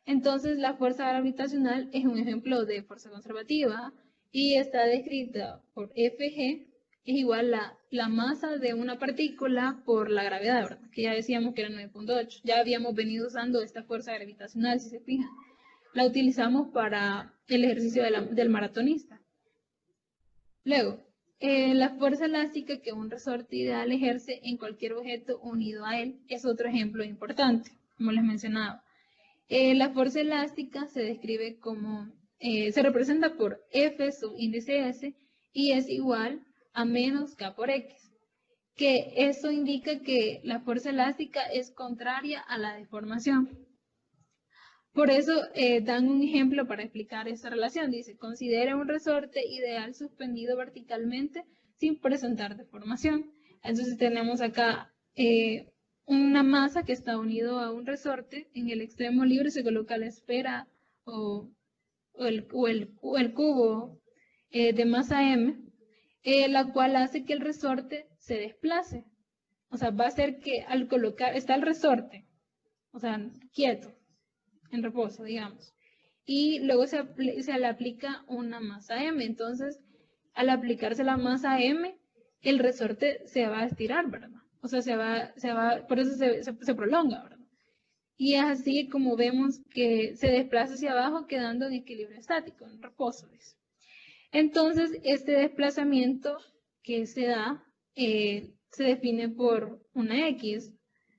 Entonces, la fuerza gravitacional es un ejemplo de fuerza conservativa y está descrita por Fg, es igual a la masa de una partícula por la gravedad, ¿verdad? Que ya decíamos que era 9.8. Ya habíamos venido usando esta fuerza gravitacional, si se fijan. La utilizamos para el ejercicio del maratonista. Luego, la fuerza elástica que un resorte ideal ejerce en cualquier objeto unido a él es otro ejemplo importante, como les mencionaba. La fuerza elástica se describe como, se representa por F sub índice S y es igual a menos K por X, que eso indica que la fuerza elástica es contraria a la deformación. Por eso dan un ejemplo para explicar esta relación. Dice, considera un resorte ideal suspendido verticalmente sin presentar deformación. Entonces tenemos acá una masa que está unido a un resorte. En el extremo libre se coloca la esfera o el cubo de masa m, la cual hace que el resorte se desplace. O sea, va a ser que al colocar, está el resorte, o sea, quieto, en reposo, digamos. Y luego se le aplica una masa M. Entonces, al aplicarse la masa M, el resorte se va a estirar, ¿verdad? O sea, por eso se prolonga, ¿verdad? Y es así como vemos que se desplaza hacia abajo quedando en equilibrio estático, en reposo. Entonces, este desplazamiento que se da se define por una X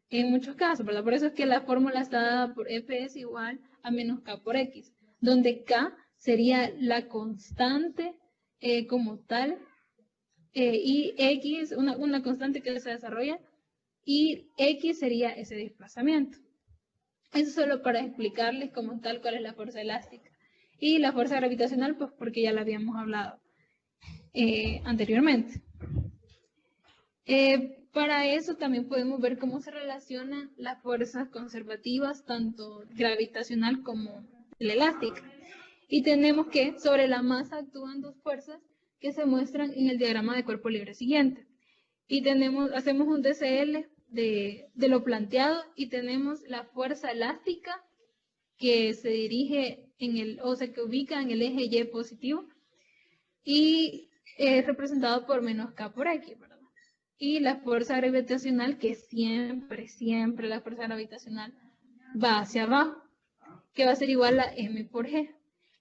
en muchos casos, ¿verdad? Por eso es que la fórmula está dada por F es igual a menos K por X, donde K sería la constante como tal y X, una constante que se desarrolla, y X sería ese desplazamiento. Eso solo para explicarles como tal cuál es la fuerza elástica. Y la fuerza gravitacional, pues porque ya la habíamos hablado anteriormente. Para eso también podemos ver cómo se relacionan las fuerzas conservativas, tanto gravitacional como la elástica. Y tenemos que sobre la masa actúan dos fuerzas que se muestran en el diagrama de cuerpo libre siguiente. Y hacemos un DCL de lo planteado y tenemos la fuerza elástica que se dirige que ubica en el eje Y positivo y es representado por menos K por X, ¿verdad? Y la fuerza gravitacional, que siempre la fuerza gravitacional va hacia abajo, que va a ser igual a M por G.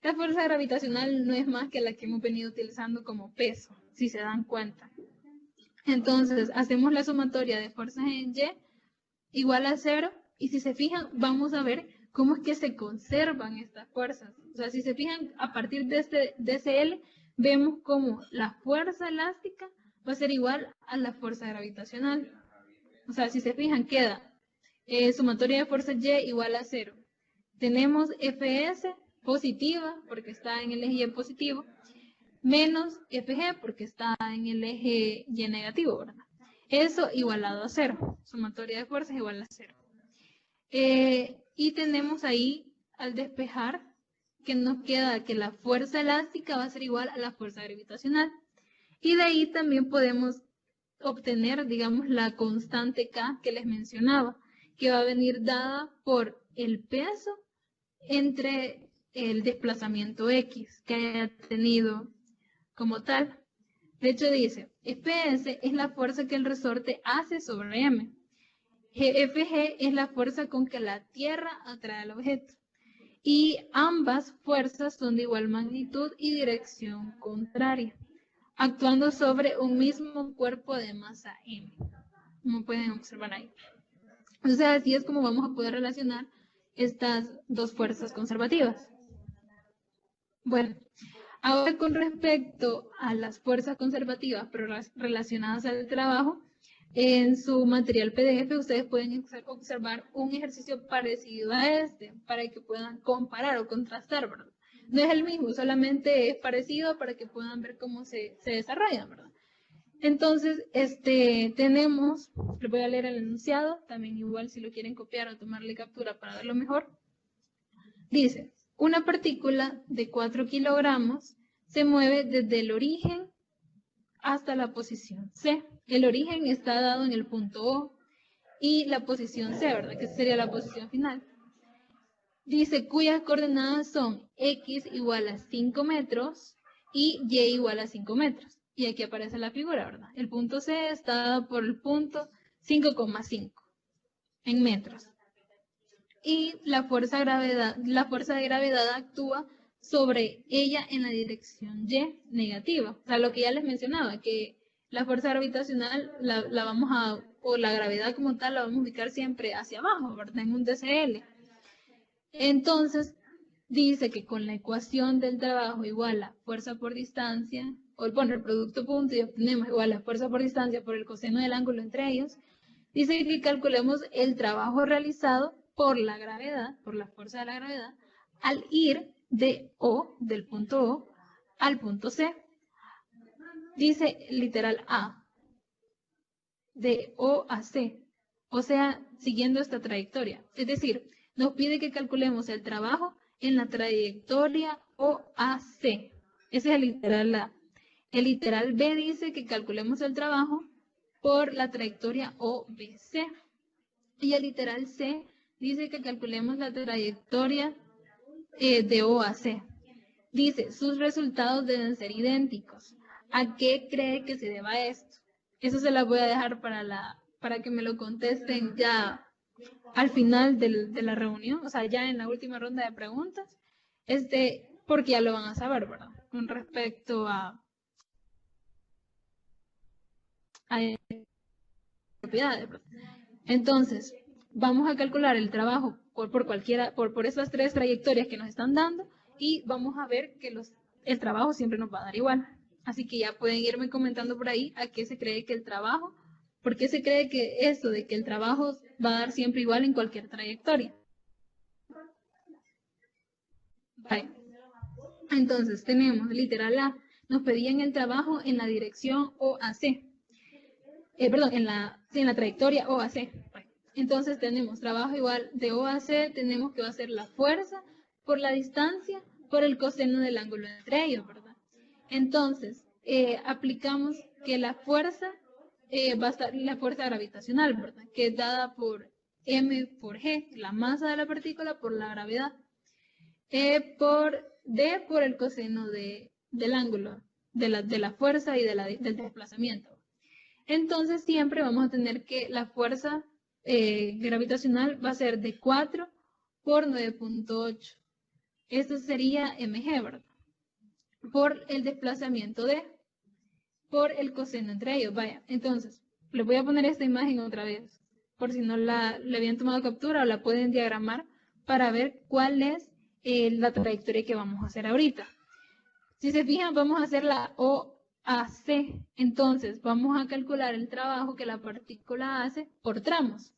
La fuerza gravitacional no es más que la que hemos venido utilizando como peso, si se dan cuenta. Entonces, hacemos la sumatoria de fuerzas en Y igual a 0, y si se fijan, vamos a ver cómo es que se conservan estas fuerzas. O sea, si se fijan, a partir de este DCL, vemos cómo la fuerza elástica va a ser igual a la fuerza gravitacional. O sea, si se fijan, queda sumatoria de fuerzas Y igual a 0. Tenemos Fs positiva, porque está en el eje Y positivo, menos Fg, porque está en el eje Y negativo, ¿verdad? Eso igualado a 0. Sumatoria de fuerzas igual a 0. Y tenemos ahí, al despejar, que nos queda que la fuerza elástica va a ser igual a la fuerza gravitacional. Y de ahí también podemos obtener, digamos, la constante K que les mencionaba, que va a venir dada por el peso entre el desplazamiento X que haya tenido como tal. De hecho dice, Fs es la fuerza que el resorte hace sobre M. Fg es la fuerza con que la Tierra atrae al objeto. Y ambas fuerzas son de igual magnitud y dirección contraria, actuando sobre un mismo cuerpo de masa M, como pueden observar ahí. O sea, así es como vamos a poder relacionar estas dos fuerzas conservativas. Bueno, ahora con respecto a las fuerzas conservativas pero relacionadas al trabajo, en su material PDF ustedes pueden observar un ejercicio parecido a este para que puedan comparar o contrastar, ¿verdad? No es el mismo, solamente es parecido para que puedan ver cómo se desarrolla, ¿verdad? Entonces, tenemos, les voy a leer el enunciado, también igual si lo quieren copiar o tomarle captura para verlo mejor. Dice, una partícula de 4 kilogramos se mueve desde el origen hasta la posición C. El origen está dado en el punto O y la posición C, ¿verdad? Que sería la posición final. Dice cuyas coordenadas son X igual a 5 metros y Y igual a 5 metros. Y aquí aparece la figura, ¿verdad? El punto C está dado por el punto 5,5 en metros. Y la fuerza de gravedad actúa sobre ella en la dirección Y negativa. O sea, lo que ya les mencionaba, que la fuerza gravitacional o la gravedad como tal, la vamos a ubicar siempre hacia abajo, ¿verdad? En un DCL. Entonces, dice que con la ecuación del trabajo igual a fuerza por distancia, o bueno, el producto punto y obtenemos igual a fuerza por distancia por el coseno del ángulo entre ellos, dice que calculemos el trabajo realizado por la gravedad, por la fuerza de la gravedad, al ir del punto O, al punto C. Dice literal A, de O a C, o sea, siguiendo esta trayectoria. Es decir, nos pide que calculemos el trabajo en la trayectoria OAC. Ese es el literal A. El literal B dice que calculemos el trabajo por la trayectoria OBC. Y el literal C dice que calculemos la trayectoria de O a C. Dice, sus resultados deben ser idénticos. ¿A qué cree que se deba esto? Eso se la voy a dejar para que me lo contesten ya al final de la reunión, o sea, ya en la última ronda de preguntas, porque ya lo van a saber, ¿verdad? Con respecto a propiedades, ¿verdad? Entonces, vamos a calcular el trabajo por esas tres trayectorias que nos están dando y vamos a ver que el trabajo siempre nos va a dar igual. Así que ya pueden irme comentando por ahí a qué se cree que el trabajo, por qué se cree que esto de que el trabajo va a dar siempre igual en cualquier trayectoria. Vale. Entonces tenemos literal A, nos pedían el trabajo en la dirección OAC. Perdón, en la trayectoria OAC. Entonces tenemos trabajo igual de OAC, tenemos que va a ser la fuerza por la distancia por el coseno del ángulo entre ellos, ¿verdad? Entonces, aplicamos que la fuerza va a estar la fuerza gravitacional, ¿verdad? Que es dada por M por G, la masa de la partícula por la gravedad. Por D por el coseno del ángulo, de la fuerza y del desplazamiento. Entonces siempre vamos a tener que la fuerza gravitacional va a ser de 4 por 9.8. Esto sería mg, ¿verdad? Por el desplazamiento D, por el coseno entre ellos. Vaya, entonces, les voy a poner esta imagen otra vez, por si no le habían tomado captura o la pueden diagramar para ver cuál es la trayectoria que vamos a hacer ahorita. Si se fijan, vamos a hacer la OAC. Entonces, vamos a calcular el trabajo que la partícula hace por tramos.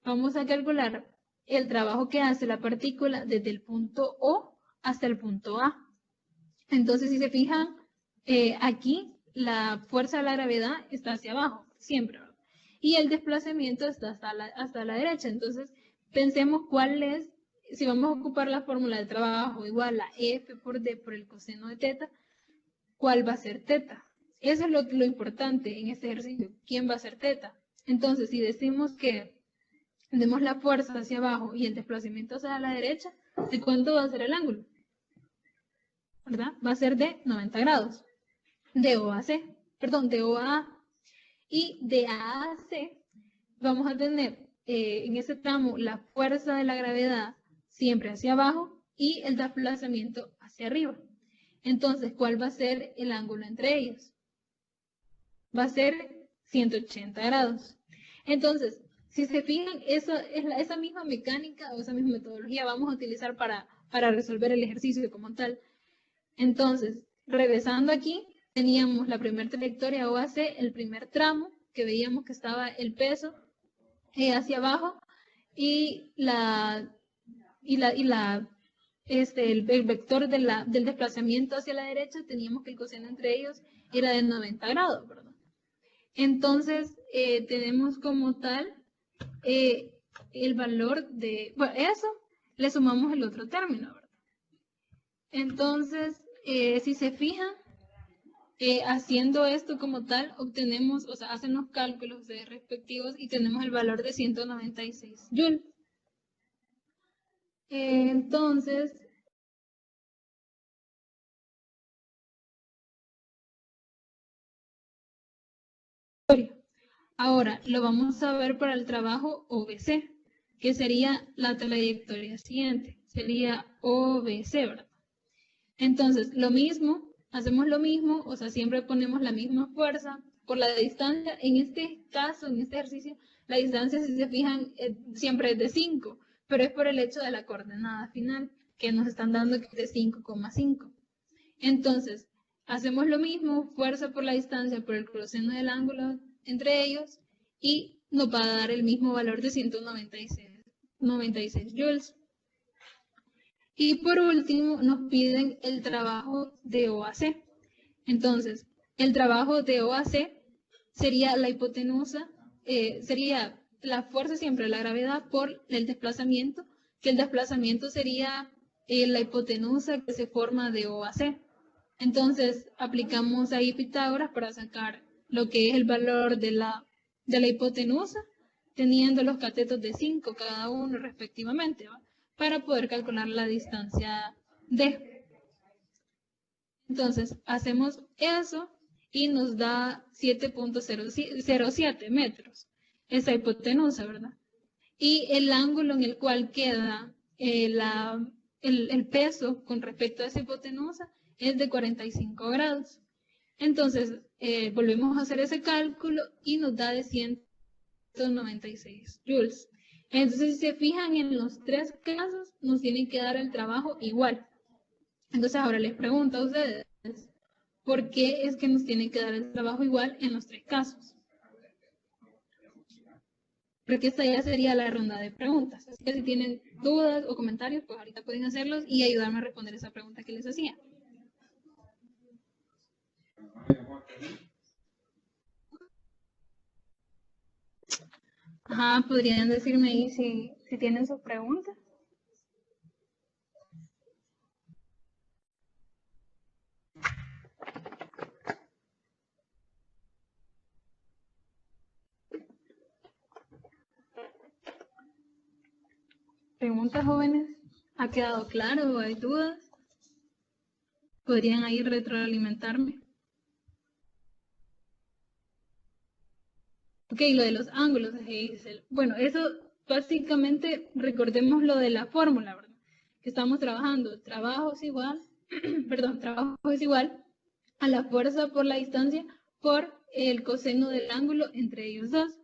Vamos a calcular el trabajo que hace la partícula desde el punto O hasta el punto A. Entonces, si se fijan, aquí la fuerza de la gravedad está hacia abajo, siempre, ¿verdad? Y el desplazamiento está hasta la derecha. Entonces, pensemos cuál es, si vamos a ocupar la fórmula de trabajo igual a F por D por el coseno de teta, ¿cuál va a ser teta? Eso es lo importante en este ejercicio. ¿Quién va a ser teta? Entonces, si decimos que demos la fuerza hacia abajo y el desplazamiento hacia la derecha, ¿de cuánto va a ser el ángulo? ¿Verdad? Va a ser de 90 grados. De O a C, perdón, de O a A. Y de A a C vamos a tener en ese tramo la fuerza de la gravedad siempre hacia abajo y el desplazamiento hacia arriba. Entonces, ¿cuál va a ser el ángulo entre ellos? Va a ser 180 grados. Entonces, si se fijan, esa misma mecánica o esa misma metodología vamos a utilizar para resolver el ejercicio como tal. Entonces, regresando aquí, teníamos la primera trayectoria OAC, el primer tramo, que veíamos que estaba el peso hacia abajo y el vector del desplazamiento hacia la derecha, teníamos que el coseno entre ellos era de 90 grados, ¿verdad? Entonces, tenemos como tal el valor de, bueno, eso le sumamos el otro término, ¿verdad? Entonces, si se fijan, haciendo esto como tal, obtenemos, o sea, hacen los cálculos respectivos y tenemos el valor de 196 joules. Entonces, ahora lo vamos a ver para el trabajo OBC, que sería la trayectoria siguiente, sería OBC, ¿verdad? Entonces, lo mismo, hacemos lo mismo, o sea, siempre ponemos la misma fuerza por la distancia. En este caso, en este ejercicio, la distancia, si se fijan, siempre es de 5, pero es por el hecho de la coordenada final, que nos están dando que es de 5,5. Entonces, hacemos lo mismo, fuerza por la distancia por el coseno del ángulo entre ellos, y nos va a dar el mismo valor de 196 joules. Y por último, nos piden el trabajo de OAC. Entonces, el trabajo de OAC sería la hipotenusa, sería la fuerza siempre de la gravedad por el desplazamiento, que el desplazamiento sería la hipotenusa que se forma de OAC. Entonces, aplicamos ahí Pitágoras para sacar lo que es el valor de la de la hipotenusa, teniendo los catetos de 5 cada uno respectivamente, ¿va? Para poder calcular la distancia D. Entonces, hacemos eso y nos da 7.07 metros, esa hipotenusa, ¿verdad? Y el ángulo en el cual queda el peso con respecto a esa hipotenusa es de 45 grados. Entonces, volvemos a hacer ese cálculo y nos da de 196 joules. Entonces, si se fijan en los tres casos, nos tienen que dar el trabajo igual. Entonces, ahora les pregunto a ustedes, ¿por qué es que nos tienen que dar el trabajo igual en los tres casos? Porque esta ya sería la ronda de preguntas. Así que si tienen dudas o comentarios, pues ahorita pueden hacerlos y ayudarme a responder esa pregunta que les hacía. Ajá, podrían decirme ahí si tienen sus preguntas. ¿Preguntas, jóvenes? ¿Ha quedado claro o hay dudas? ¿Podrían ahí retroalimentarme? Ok, lo de los ángulos de Hazel. Bueno, eso básicamente recordemos lo de la fórmula, ¿verdad? Que estamos trabajando. Trabajo es igual, perdón, trabajo es igual a la fuerza por la distancia por el coseno del ángulo entre ellos dos.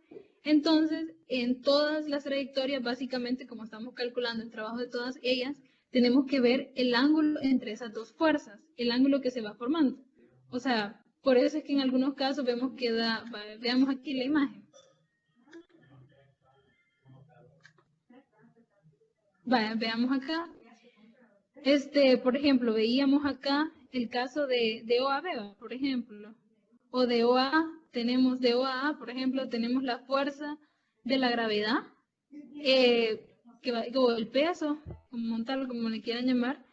Entonces, en todas las trayectorias, básicamente, como estamos calculando el trabajo de todas ellas, tenemos que ver el ángulo entre esas dos fuerzas, el ángulo que se va formando. O sea, por eso es que en algunos casos vemos que da, veamos aquí la imagen. Vaya, veamos acá. Por ejemplo, veíamos acá el caso de OAB, por ejemplo, o de OA, tenemos de OA, por ejemplo, tenemos la fuerza de la gravedad, o el peso, como tal, como le quieran llamar,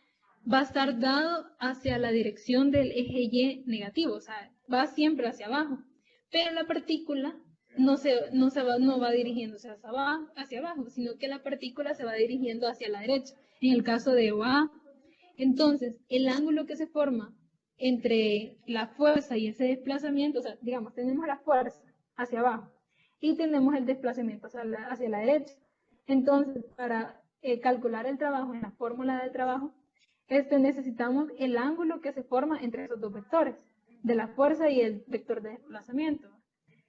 va a estar dado hacia la dirección del eje Y negativo, o sea, va siempre hacia abajo, pero la partícula no va dirigiéndose hacia abajo, sino que la partícula se va dirigiendo hacia la derecha, en el caso de OA. Entonces, el ángulo que se forma entre la fuerza y ese desplazamiento, o sea, digamos, tenemos la fuerza hacia abajo y tenemos el desplazamiento hacia la derecha. Entonces, para calcular el trabajo en la fórmula del trabajo, necesitamos el ángulo que se forma entre esos dos vectores, de la fuerza y el vector de desplazamiento.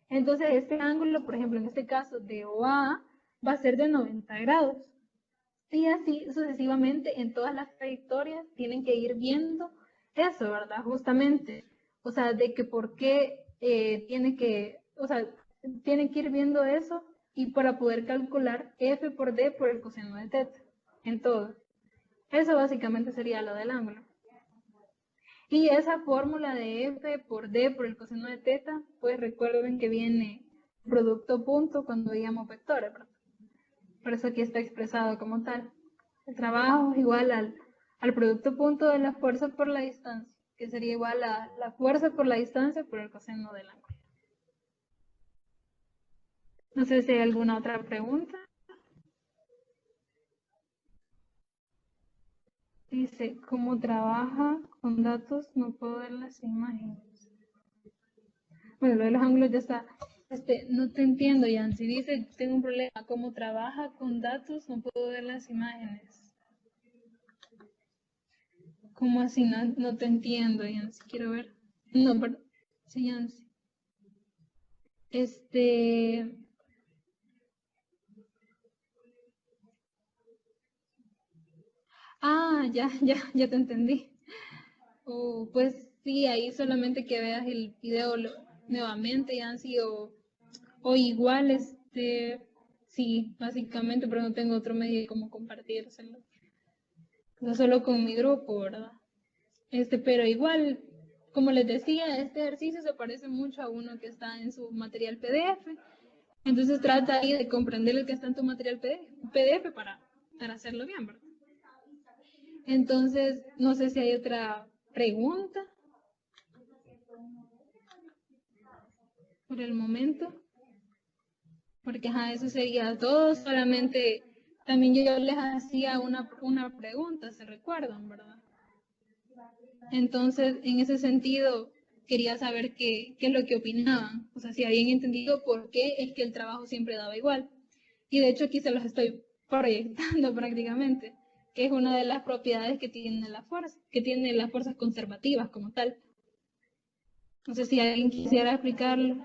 Entonces, este ángulo, por ejemplo, en este caso de OA, va a ser de 90 grados. Y así sucesivamente en todas las trayectorias tienen que ir viendo eso, ¿verdad? Justamente. O sea, de que por qué tienen que ir viendo eso y para poder calcular F por D por el coseno de teta en todo. Eso básicamente sería lo del ángulo. Y esa fórmula de F por D por el coseno de teta, pues recuerden que viene producto punto cuando veíamos vectores, ¿verdad? Por eso aquí está expresado como tal. El trabajo es igual al producto punto de la fuerza por la distancia, que sería igual a la fuerza por la distancia por el coseno del ángulo. No sé si hay alguna otra pregunta. Dice, ¿cómo trabaja con datos? No puedo ver las imágenes. Bueno, lo de los ángulos ya está. No te entiendo, Jan. Si dice, tengo un problema, ¿cómo trabaja con datos? No puedo ver las imágenes. ¿Cómo así? No te entiendo, Yancy. Quiero ver. No, perdón. Sí, Yancy. Ya te entendí. Pues sí, ahí solamente que veas el video nuevamente, Yancy, o igual, sí, básicamente, pero no tengo otro medio de cómo compartírselo. No solo con mi grupo, ¿verdad? Pero igual, como les decía, este ejercicio se parece mucho a uno que está en su material PDF. Entonces trata ahí de comprender el que está en tu material PDF para hacerlo bien, ¿verdad? Entonces, no sé si hay otra pregunta por el momento. Porque ajá, eso sería todo, solamente también yo les hacía una pregunta, ¿se recuerdan, verdad? Entonces, en ese sentido, quería saber qué es lo que opinaban, o sea, si habían entendido por qué es que el trabajo siempre daba igual. Y de hecho aquí se los estoy proyectando prácticamente, que es una de las propiedades que tiene la fuerza, que tiene las fuerzas conservativas como tal. No sé si alguien quisiera explicarlo.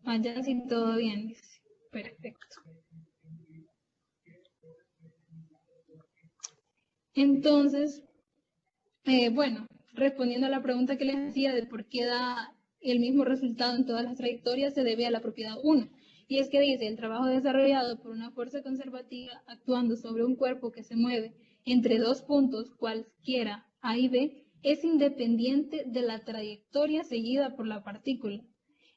Allá sí todo bien, dice. Perfecto. Entonces, bueno, respondiendo a la pregunta que les hacía de por qué da el mismo resultado en todas las trayectorias, se debe a la propiedad 1. Y es que dice, el trabajo desarrollado por una fuerza conservativa actuando sobre un cuerpo que se mueve entre dos puntos, cualquiera A y B, es independiente de la trayectoria seguida por la partícula.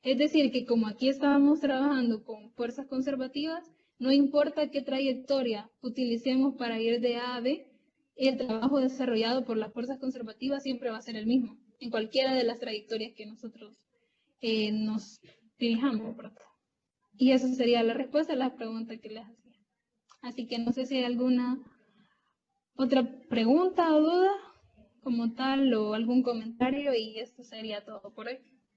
Es decir, que como aquí estábamos trabajando con fuerzas conservativas, no importa qué trayectoria utilicemos para ir de A a B, el trabajo desarrollado por las fuerzas conservativas siempre va a ser el mismo, en cualquiera de las trayectorias que nosotros nos dirijamos, ¿verdad? Y esa sería la respuesta a la pregunta que les hacía. Así que no sé si hay alguna otra pregunta o duda como tal o algún comentario y esto sería todo por hoy.